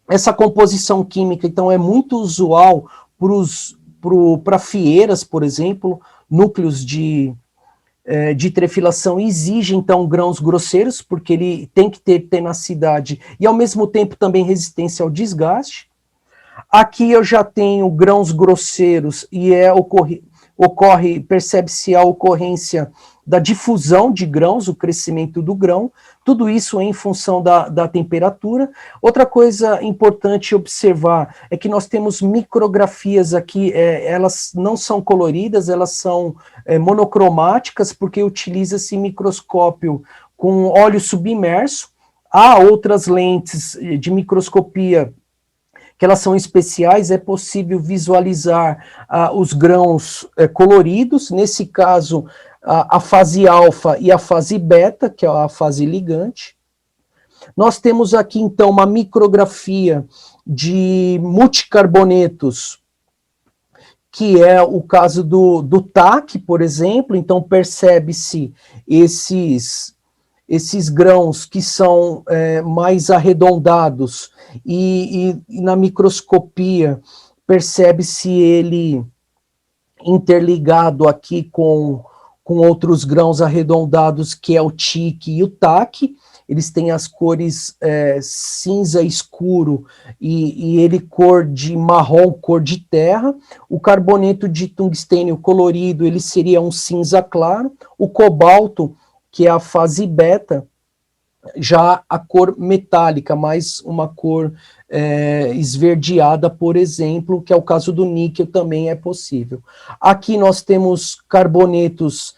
essa composição química então, é muito usual para fieiras, por exemplo, núcleos de trefilação exige, então, grãos grosseiros, porque ele tem que ter tenacidade e, ao mesmo tempo, também resistência ao desgaste. Aqui eu já tenho grãos grosseiros e percebe-se a ocorrência da difusão de grãos, o crescimento do grão, tudo isso em função da temperatura. Outra coisa importante observar é que nós temos micrografias aqui, elas não são coloridas, elas são monocromáticas, porque utiliza-se microscópio com óleo submerso. Há outras lentes de microscopia que elas são especiais, é possível visualizar os grãos coloridos, nesse caso, a fase alfa e a fase beta, que é a fase ligante. Nós temos aqui, então, uma micrografia de multicarbonetos, que é o caso do TAC, por exemplo, então percebe-se esses grãos que são mais arredondados e na microscopia percebe-se ele interligado aqui com outros grãos arredondados, que é o TIC e o TAC. Eles têm as cores cinza escuro e ele cor de marrom, cor de terra. O carboneto de tungstênio colorido, ele seria um cinza claro. O cobalto, que é a fase beta, já a cor metálica, mais uma cor esverdeada, por exemplo, que é o caso do níquel, também é possível. Aqui nós temos carbonetos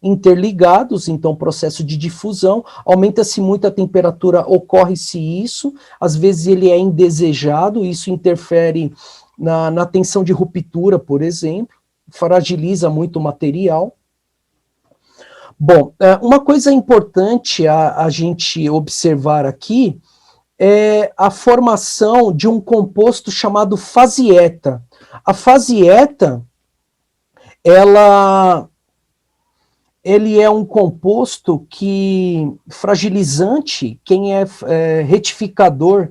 interligados, então processo de difusão, aumenta-se muito a temperatura, ocorre-se isso, às vezes ele é indesejado, isso interfere na tensão de ruptura, por exemplo, fragiliza muito o material. Bom, uma coisa importante a gente observar aqui é a formação de um composto chamado fase-eta. A fase-eta, ele é um composto fragilizante, quem é retificador,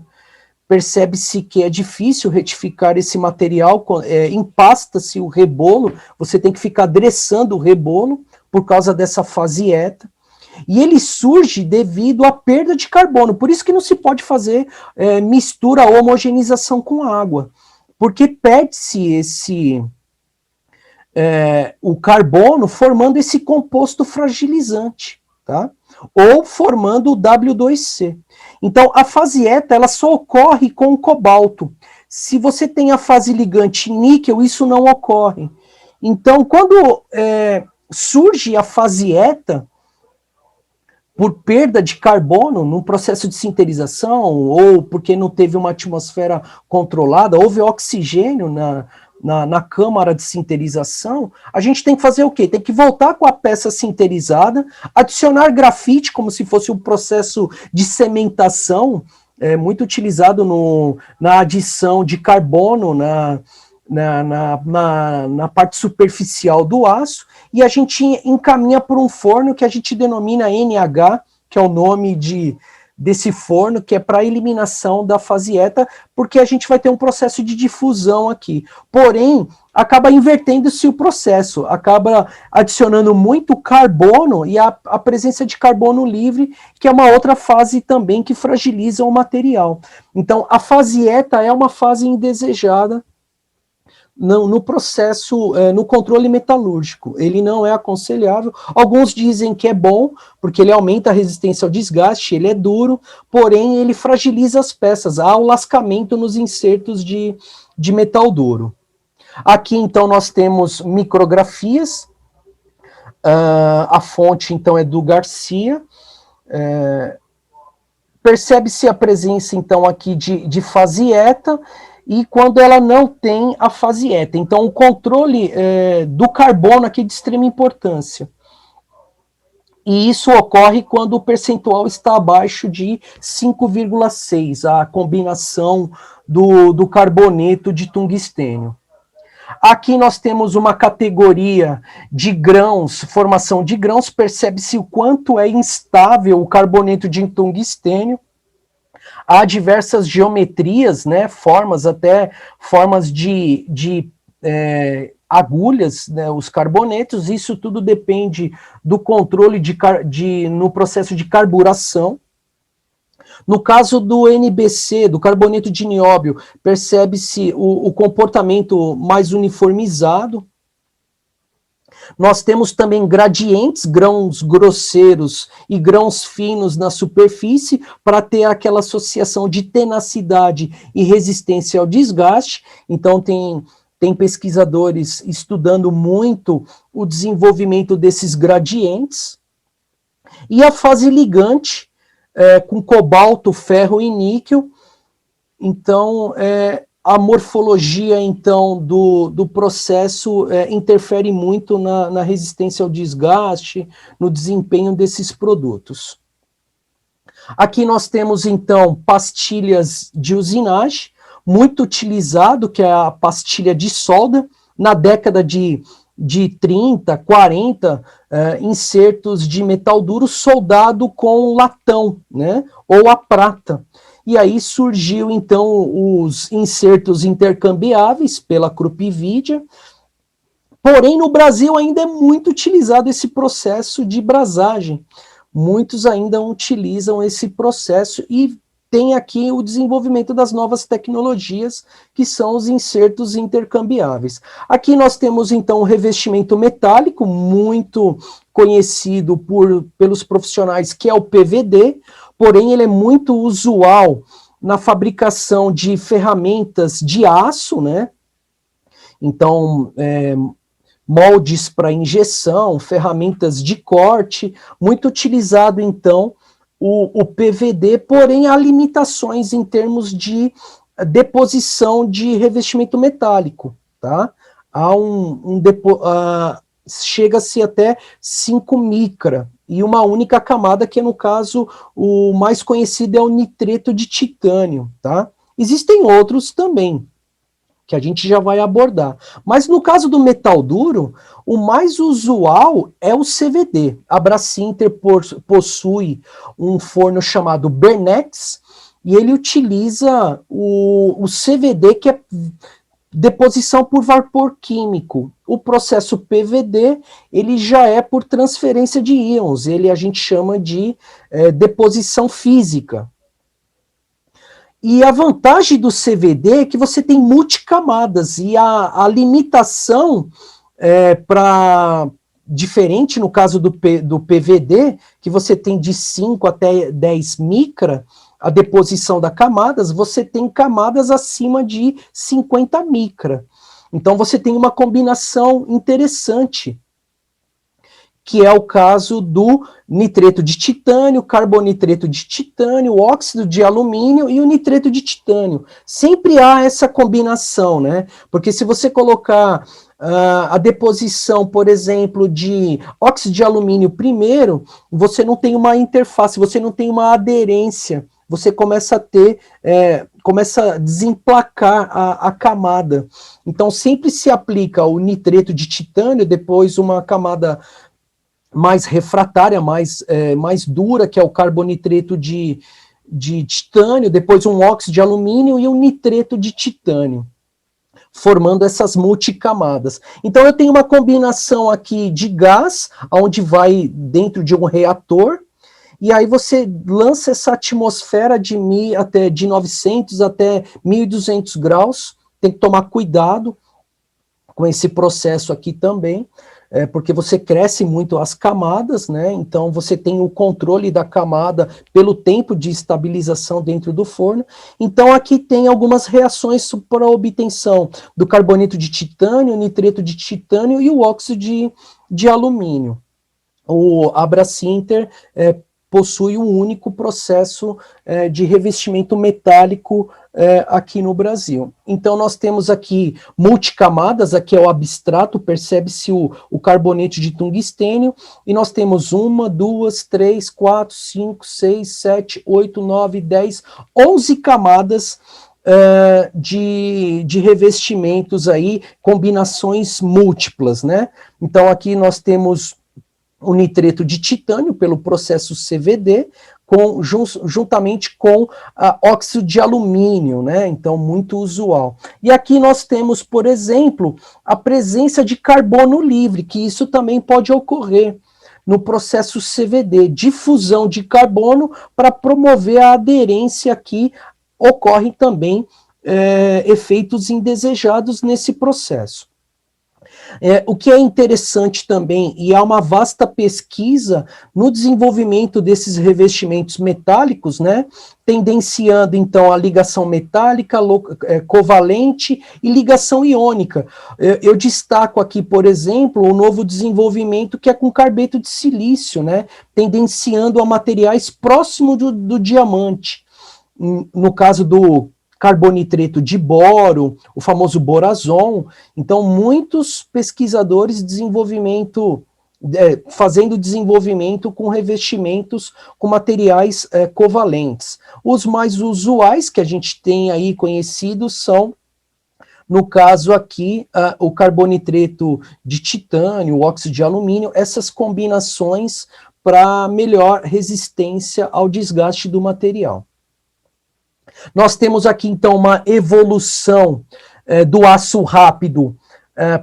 percebe-se que é difícil retificar esse material, empasta-se o rebolo, você tem que ficar adereçando o rebolo, por causa dessa fase-eta, e ele surge devido à perda de carbono, por isso que não se pode fazer mistura ou homogeneização com água, porque perde-se o carbono formando esse composto fragilizante, tá? Ou formando o W2C. Então, a fase-eta, ela só ocorre com o cobalto. Se você tem a fase ligante níquel, isso não ocorre. Então, quando surge a fase-eta por perda de carbono no processo de sinterização, ou porque não teve uma atmosfera controlada, houve oxigênio na câmara de sinterização, a gente tem que fazer o quê? Tem que voltar com a peça sinterizada, adicionar grafite, como se fosse um processo de cementação, muito utilizado na adição de carbono na parte superficial do aço, e a gente encaminha para um forno que a gente denomina NH, que é o nome desse forno, que é para eliminação da fase-eta, porque a gente vai ter um processo de difusão aqui. Porém, acaba invertendo-se o processo, acaba adicionando muito carbono e a presença de carbono livre, que é uma outra fase também que fragiliza o material. Então, a fase-eta é uma fase indesejada no processo, no controle metalúrgico. Ele não é aconselhável. Alguns dizem que é bom, porque ele aumenta a resistência ao desgaste, ele é duro, porém ele fragiliza as peças, há o lascamento nos insertos de metal duro. Aqui, então, nós temos micrografias, a fonte, então, é do Garcia. Percebe-se a presença, então, aqui de fase-eta, e quando ela não tem a fase éter. Então, o controle do carbono aqui é de extrema importância. E isso ocorre quando o percentual está abaixo de 5,6, a combinação do carboneto de tungstênio. Aqui nós temos uma categoria de grãos, formação de grãos, percebe-se o quanto é instável o carboneto de tungstênio. Há diversas geometrias, né, formas, até formas de agulhas, né, os carbonetos, isso tudo depende do controle no processo de carburação. No caso do NBC, do carboneto de nióbio, percebe-se o comportamento mais uniformizado. Nós temos também gradientes, grãos grosseiros e grãos finos na superfície, para ter aquela associação de tenacidade e resistência ao desgaste. Então, tem pesquisadores estudando muito o desenvolvimento desses gradientes. E a fase ligante, com cobalto, ferro e níquel. Então, a morfologia, então, do processo interfere muito na resistência ao desgaste, no desempenho desses produtos. Aqui nós temos, então, pastilhas de usinagem, muito utilizado, que é a pastilha de solda. Na década de 30, 40, insertos de metal duro soldado com latão, né, ou a prata. E aí surgiu, então, os insertos intercambiáveis pela Krupp-Widia. Porém, no Brasil ainda é muito utilizado esse processo de brasagem. Muitos ainda utilizam esse processo e tem aqui o desenvolvimento das novas tecnologias, que são os insertos intercambiáveis. Aqui nós temos, então, um revestimento metálico, muito conhecido pelos profissionais, que é o PVD, porém ele é muito usual na fabricação de ferramentas de aço, né? Então, moldes para injeção, ferramentas de corte, muito utilizado, então, o PVD, porém há limitações em termos de deposição de revestimento metálico, tá? Há chega-se até 5 micra, e uma única camada, que no caso, o mais conhecido é o nitreto de titânio, tá? Existem outros também, que a gente já vai abordar. Mas no caso do metal duro, o mais usual é o CVD. A Brasinter possui um forno chamado Bernex, e ele utiliza o CVD, que é deposição por vapor químico. O processo PVD, ele já é por transferência de íons, ele a gente chama de deposição física. E a vantagem do CVD é que você tem multicamadas, e a limitação diferente no caso do PVD, que você tem de 5 até 10 micra, a deposição das camadas, você tem camadas acima de 50 micra. Então você tem uma combinação interessante, que é o caso do nitreto de titânio, carbonitreto de titânio, o óxido de alumínio e o nitreto de titânio. Sempre há essa combinação, né? Porque se você colocar a deposição, por exemplo, de óxido de alumínio primeiro, você não tem uma interface, você não tem uma aderência, você começa a ter, começa a desemplacar a camada. Então sempre se aplica o nitreto de titânio, depois uma camada mais refratária, mais dura, que é o carbonitreto de titânio, depois um óxido de alumínio e um nitreto de titânio, formando essas multicamadas. Então eu tenho uma combinação aqui de gás, onde vai dentro de um reator, e aí você lança essa atmosfera de 900 até 1.200 graus, tem que tomar cuidado com esse processo aqui também, porque você cresce muito as camadas, né? Então você tem o controle da camada pelo tempo de estabilização dentro do forno. Então aqui tem algumas reações para a obtenção do carboneto de titânio, nitreto de titânio e o óxido de alumínio. A Brasinter possui um único processo de revestimento metálico aqui no Brasil. Então nós temos aqui multicamadas, aqui é o abstrato, percebe-se o carboneto de tungstênio, e nós temos 1, 2, 3, 4, 5, 6, 7, 8, 9, 10, 11 camadas de revestimentos aí, combinações múltiplas, né? Então aqui nós temos o nitreto de titânio pelo processo CVD, juntamente com óxido de alumínio, né? Então, muito usual. E aqui nós temos, por exemplo, a presença de carbono livre, que isso também pode ocorrer no processo CVD, difusão de carbono para promover a aderência aqui, ocorrem também efeitos indesejados nesse processo. O que é interessante também, e há uma vasta pesquisa no desenvolvimento desses revestimentos metálicos, né, tendenciando então a ligação metálica, covalente e ligação iônica. Eu destaco aqui, por exemplo, o novo desenvolvimento que é com carbeto de silício, né, tendenciando a materiais próximos do diamante. No caso do carbonitreto de boro, o famoso borazon. Então, muitos pesquisadores fazendo desenvolvimento com revestimentos com materiais covalentes. Os mais usuais que a gente tem aí conhecidos são, no caso aqui, o carbonitreto de titânio, o óxido de alumínio, essas combinações para melhor resistência ao desgaste do material. Nós temos aqui, então, uma evolução do aço rápido,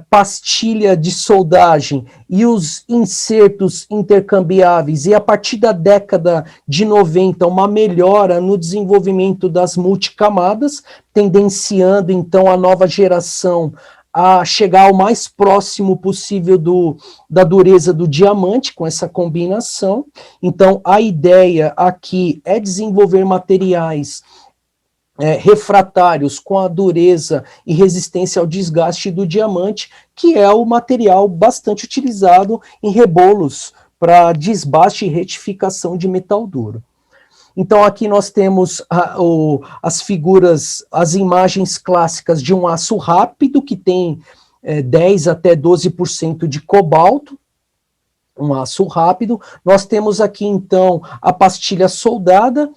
pastilha de soldagem e os insertos intercambiáveis, e a partir da década de 90, uma melhora no desenvolvimento das multicamadas, tendenciando, então, a nova geração a chegar ao mais próximo possível da dureza do diamante, com essa combinação. Então, a ideia aqui é desenvolver materiais refratários com a dureza e resistência ao desgaste do diamante, que é o material bastante utilizado em rebolos para desbaste e retificação de metal duro. Então aqui nós temos as figuras, as imagens clássicas de um aço rápido que tem 10 até 12% de cobalto, um aço rápido. Nós temos aqui então a pastilha soldada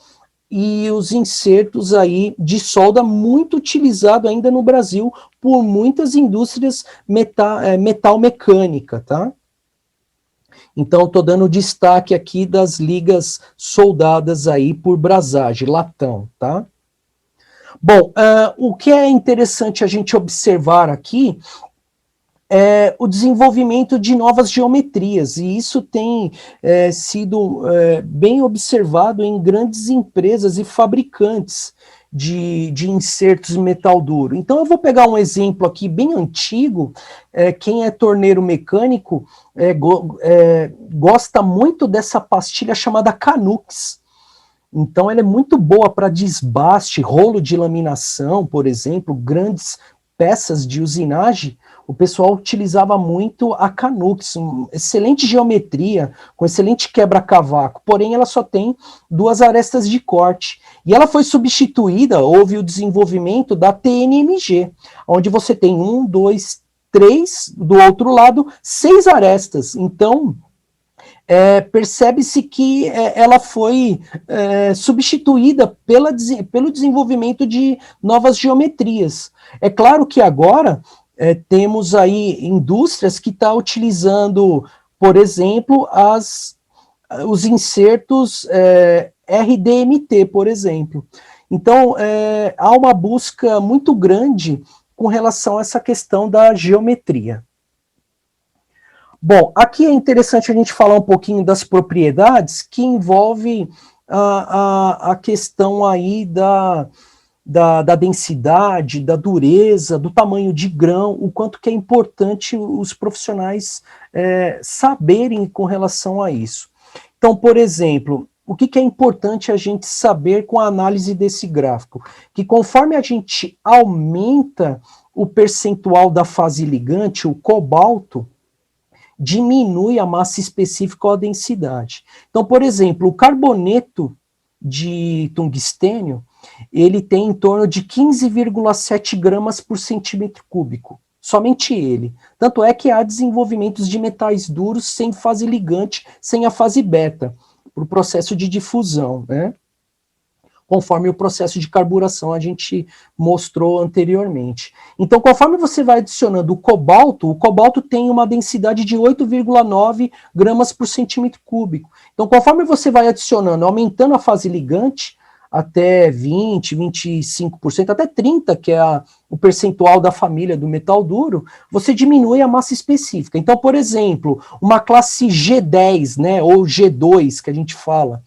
e os insertos aí de solda, muito utilizado ainda no Brasil por muitas indústrias metal mecânica, tá? Então, estou dando destaque aqui das ligas soldadas aí por brasagem, latão, tá? Bom, o que é interessante a gente observar aqui é o desenvolvimento de novas geometrias, e isso tem sido bem observado em grandes empresas e fabricantes de insertos de metal duro. Então eu vou pegar um exemplo aqui bem antigo. Quem é torneiro mecânico gosta muito dessa pastilha chamada Canucks. Então ela é muito boa para desbaste, rolo de laminação, por exemplo, grandes peças de usinagem. O pessoal utilizava muito a Canucks, excelente geometria, com excelente quebra-cavaco, porém ela só tem 2 arestas de corte. E ela foi substituída, houve o desenvolvimento da TNMG, onde você tem 1, 2, 3, do outro lado, 6 arestas. Então, percebe-se que ela foi substituída pelo desenvolvimento de novas geometrias. É claro que agora temos aí indústrias que estão utilizando, por exemplo, os insertos RDMT, por exemplo. Então, há uma busca muito grande com relação a essa questão da geometria. Bom, aqui é interessante a gente falar um pouquinho das propriedades que envolve a questão aí da densidade, da dureza, do tamanho de grão, o quanto que é importante os profissionais saberem com relação a isso. Então, por exemplo, o que é importante a gente saber com a análise desse gráfico? Que conforme a gente aumenta o percentual da fase ligante, o cobalto, diminui a massa específica ou a densidade. Então, por exemplo, o carboneto de tungstênio, ele tem em torno de 15,7 gramas por centímetro cúbico. Somente ele. Tanto é que há desenvolvimentos de metais duros sem fase ligante, sem a fase beta, para o processo de difusão, né? Conforme o processo de carburação a gente mostrou anteriormente. Então, conforme você vai adicionando o cobalto tem uma densidade de 8,9 gramas por centímetro cúbico. Então, conforme você vai adicionando, aumentando a fase ligante, até 20, 25%, até 30%, que é o percentual da família do metal duro, você diminui a massa específica. Então, por exemplo, uma classe G10, né, ou G2, que a gente fala,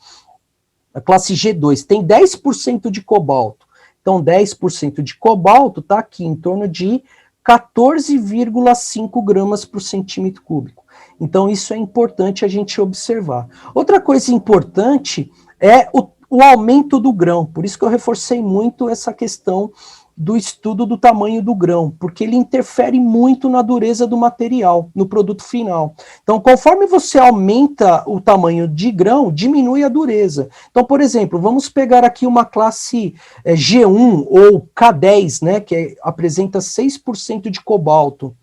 a classe G2 tem 10% de cobalto. Então, 10% de cobalto está aqui em torno de 14,5 gramas por centímetro cúbico. Então, isso é importante a gente observar. Outra coisa importante é o aumento do grão. Por isso que eu reforcei muito essa questão do estudo do tamanho do grão, porque ele interfere muito na dureza do material, no produto final. Então, conforme você aumenta o tamanho de grão, diminui a dureza. Então, por exemplo, vamos pegar aqui uma classe G1 ou K10, né, que apresenta 6% de cobalto.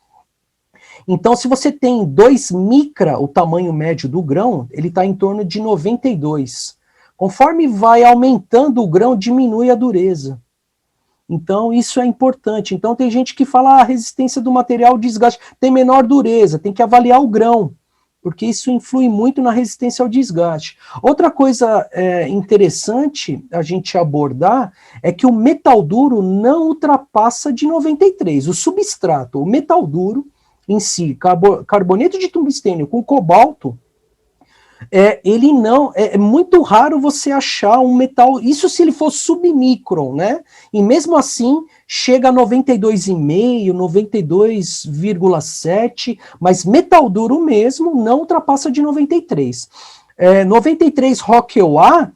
Então, se você tem 2 micra, o tamanho médio do grão, ele está em torno de 92. Conforme vai aumentando o grão, diminui a dureza. Então, isso é importante. Então, tem gente que fala a resistência do material, desgaste, tem menor dureza, tem que avaliar o grão, porque isso influi muito na resistência ao desgaste. Outra coisa interessante a gente abordar é que o metal duro não ultrapassa de 93. O substrato, o metal duro em si, carboneto de tungstênio com cobalto, ele não, é muito raro você achar um metal, isso se ele for submicron, né? E mesmo assim chega a 92,5, 92,7, mas metal duro mesmo não ultrapassa de 93. 93 Rockwell A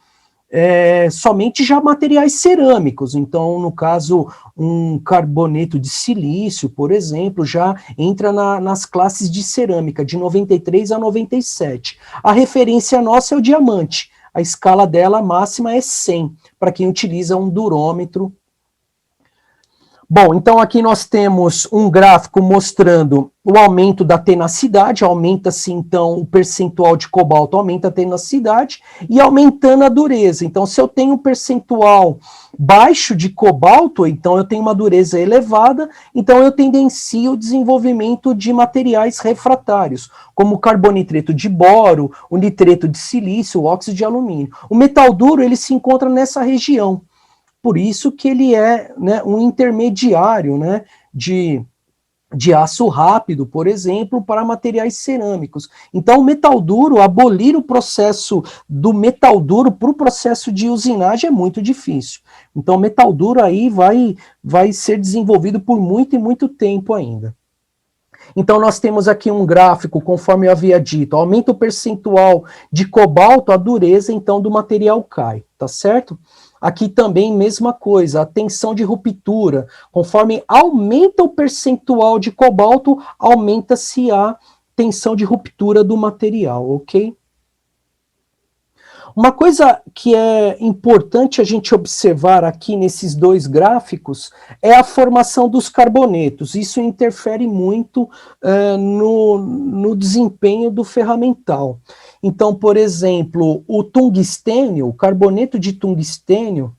somente já materiais cerâmicos, então no caso um carboneto de silício, por exemplo, já entra nas classes de cerâmica, de 93 a 97. A referência nossa é o diamante, a escala dela máxima é 100, para quem utiliza um durômetro. Bom, então aqui nós temos um gráfico mostrando o aumento da tenacidade, aumenta-se então o percentual de cobalto, aumenta a tenacidade e aumentando a dureza. Então, se eu tenho um percentual baixo de cobalto, então eu tenho uma dureza elevada, então eu tendencio o desenvolvimento de materiais refratários, como o carbonitreto de boro, o nitreto de silício, o óxido de alumínio. O metal duro, ele se encontra nessa região. Por isso que ele é, né, um intermediário, né, de aço rápido, por exemplo, para materiais cerâmicos. Então, o metal duro, abolir o processo do metal duro para o processo de usinagem é muito difícil. Então, o metal duro aí vai ser desenvolvido por muito e muito tempo ainda. Então, nós temos aqui um gráfico, conforme eu havia dito, aumenta o percentual de cobalto, a dureza, então, do material cai, tá certo? Aqui também, mesma coisa, a tensão de ruptura. Conforme aumenta o percentual de cobalto, aumenta-se a tensão de ruptura do material, ok? Uma coisa que é importante a gente observar aqui nesses dois gráficos é a formação dos carbonetos. Isso interfere muito no desempenho do ferramental. Então, por exemplo, o tungstênio, o carboneto de tungstênio,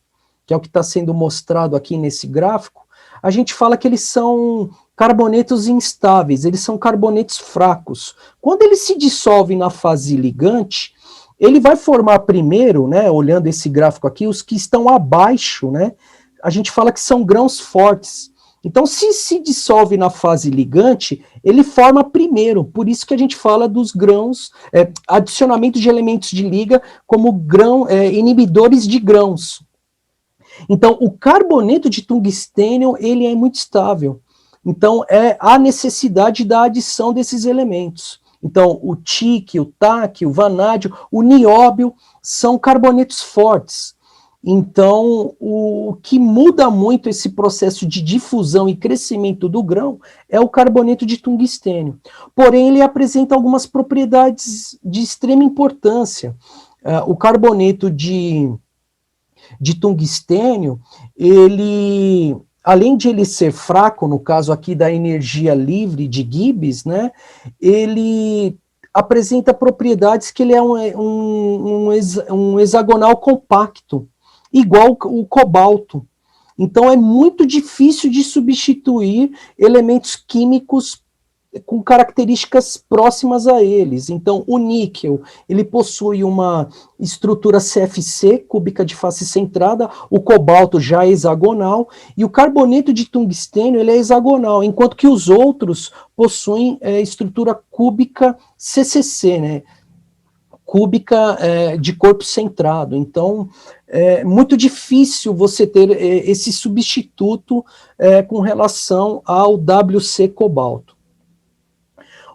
que é o que está sendo mostrado aqui nesse gráfico, a gente fala que eles são carbonetos instáveis, eles são carbonetos fracos. Quando ele se dissolve na fase ligante, ele vai formar primeiro, né, olhando esse gráfico aqui, os que estão abaixo, né, a gente fala que são grãos fortes. Então, se dissolve na fase ligante, ele forma primeiro, por isso que a gente fala dos grãos, adicionamento de elementos de liga como inibidores de grãos. Então, o carboneto de tungstênio, ele é muito estável. Então, há necessidade da adição desses elementos. Então, o TiC, o TaC, o vanádio, o nióbio são carbonetos fortes. Então, o que muda muito esse processo de difusão e crescimento do grão é o carboneto de tungstênio. Porém, ele apresenta algumas propriedades de extrema importância. O carboneto de tungstênio, ele, além de ele ser fraco, no caso aqui da energia livre de Gibbs, né, ele apresenta propriedades que ele é um hexagonal compacto, igual o cobalto. Então é muito difícil de substituir elementos químicos com características próximas a eles. Então, o níquel, ele possui uma estrutura CFC, cúbica de face centrada, o cobalto já é hexagonal, e o carboneto de tungstênio, ele é hexagonal, enquanto que os outros possuem estrutura cúbica CCC, né? Cúbica de corpo centrado. Então, é muito difícil você ter esse substituto com relação ao WC cobalto.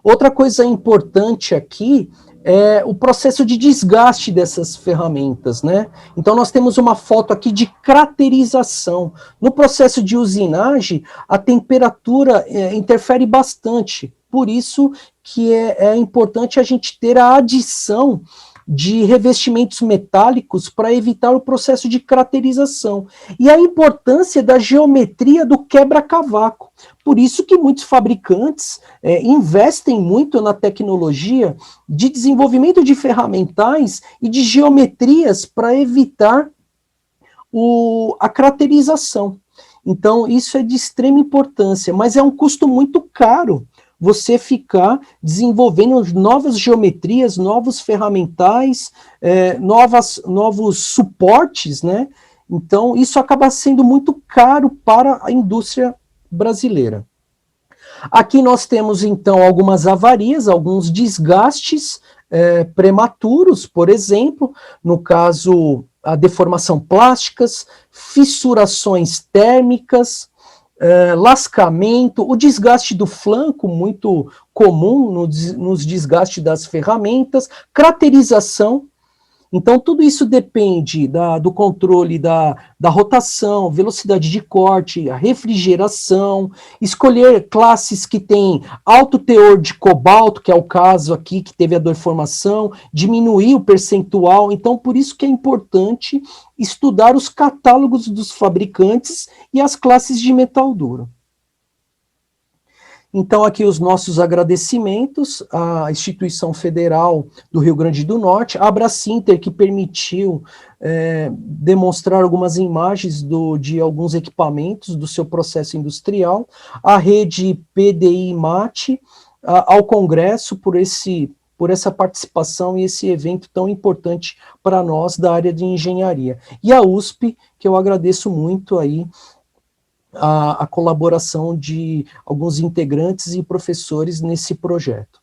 Outra coisa importante aqui é o processo de desgaste dessas ferramentas, né? Então nós temos uma foto aqui de craterização. No processo de usinagem, a temperatura interfere bastante. Por isso que é importante a gente ter a adição de revestimentos metálicos para evitar o processo de craterização. E a importância da geometria do quebra-cavaco. Por isso que muitos fabricantes investem muito na tecnologia de desenvolvimento de ferramentais e de geometrias para evitar a craterização. Então, isso é de extrema importância, mas é um custo muito caro você ficar desenvolvendo novas geometrias, novos ferramentais, novos suportes, né? Então, isso acaba sendo muito caro para a indústria brasileira. Aqui nós temos, então, algumas avarias, alguns desgastes prematuros, por exemplo, no caso, a deformação plásticas, fissurações térmicas, lascamento, o desgaste do flanco, muito comum nos desgastes das ferramentas, craterização. Então, tudo isso depende do controle da rotação, velocidade de corte, a refrigeração, escolher classes que têm alto teor de cobalto, que é o caso aqui que teve a deformação, diminuir o percentual. Então, por isso que é importante estudar os catálogos dos fabricantes e as classes de metal duro. Então, aqui os nossos agradecimentos à Instituição Federal do Rio Grande do Norte, a Abracinter, que permitiu demonstrar algumas imagens de alguns equipamentos do seu processo industrial, a rede PDI-MAT, ao Congresso por essa participação e esse evento tão importante para nós da área de engenharia. E a USP, que eu agradeço muito aí, a colaboração de alguns integrantes e professores nesse projeto.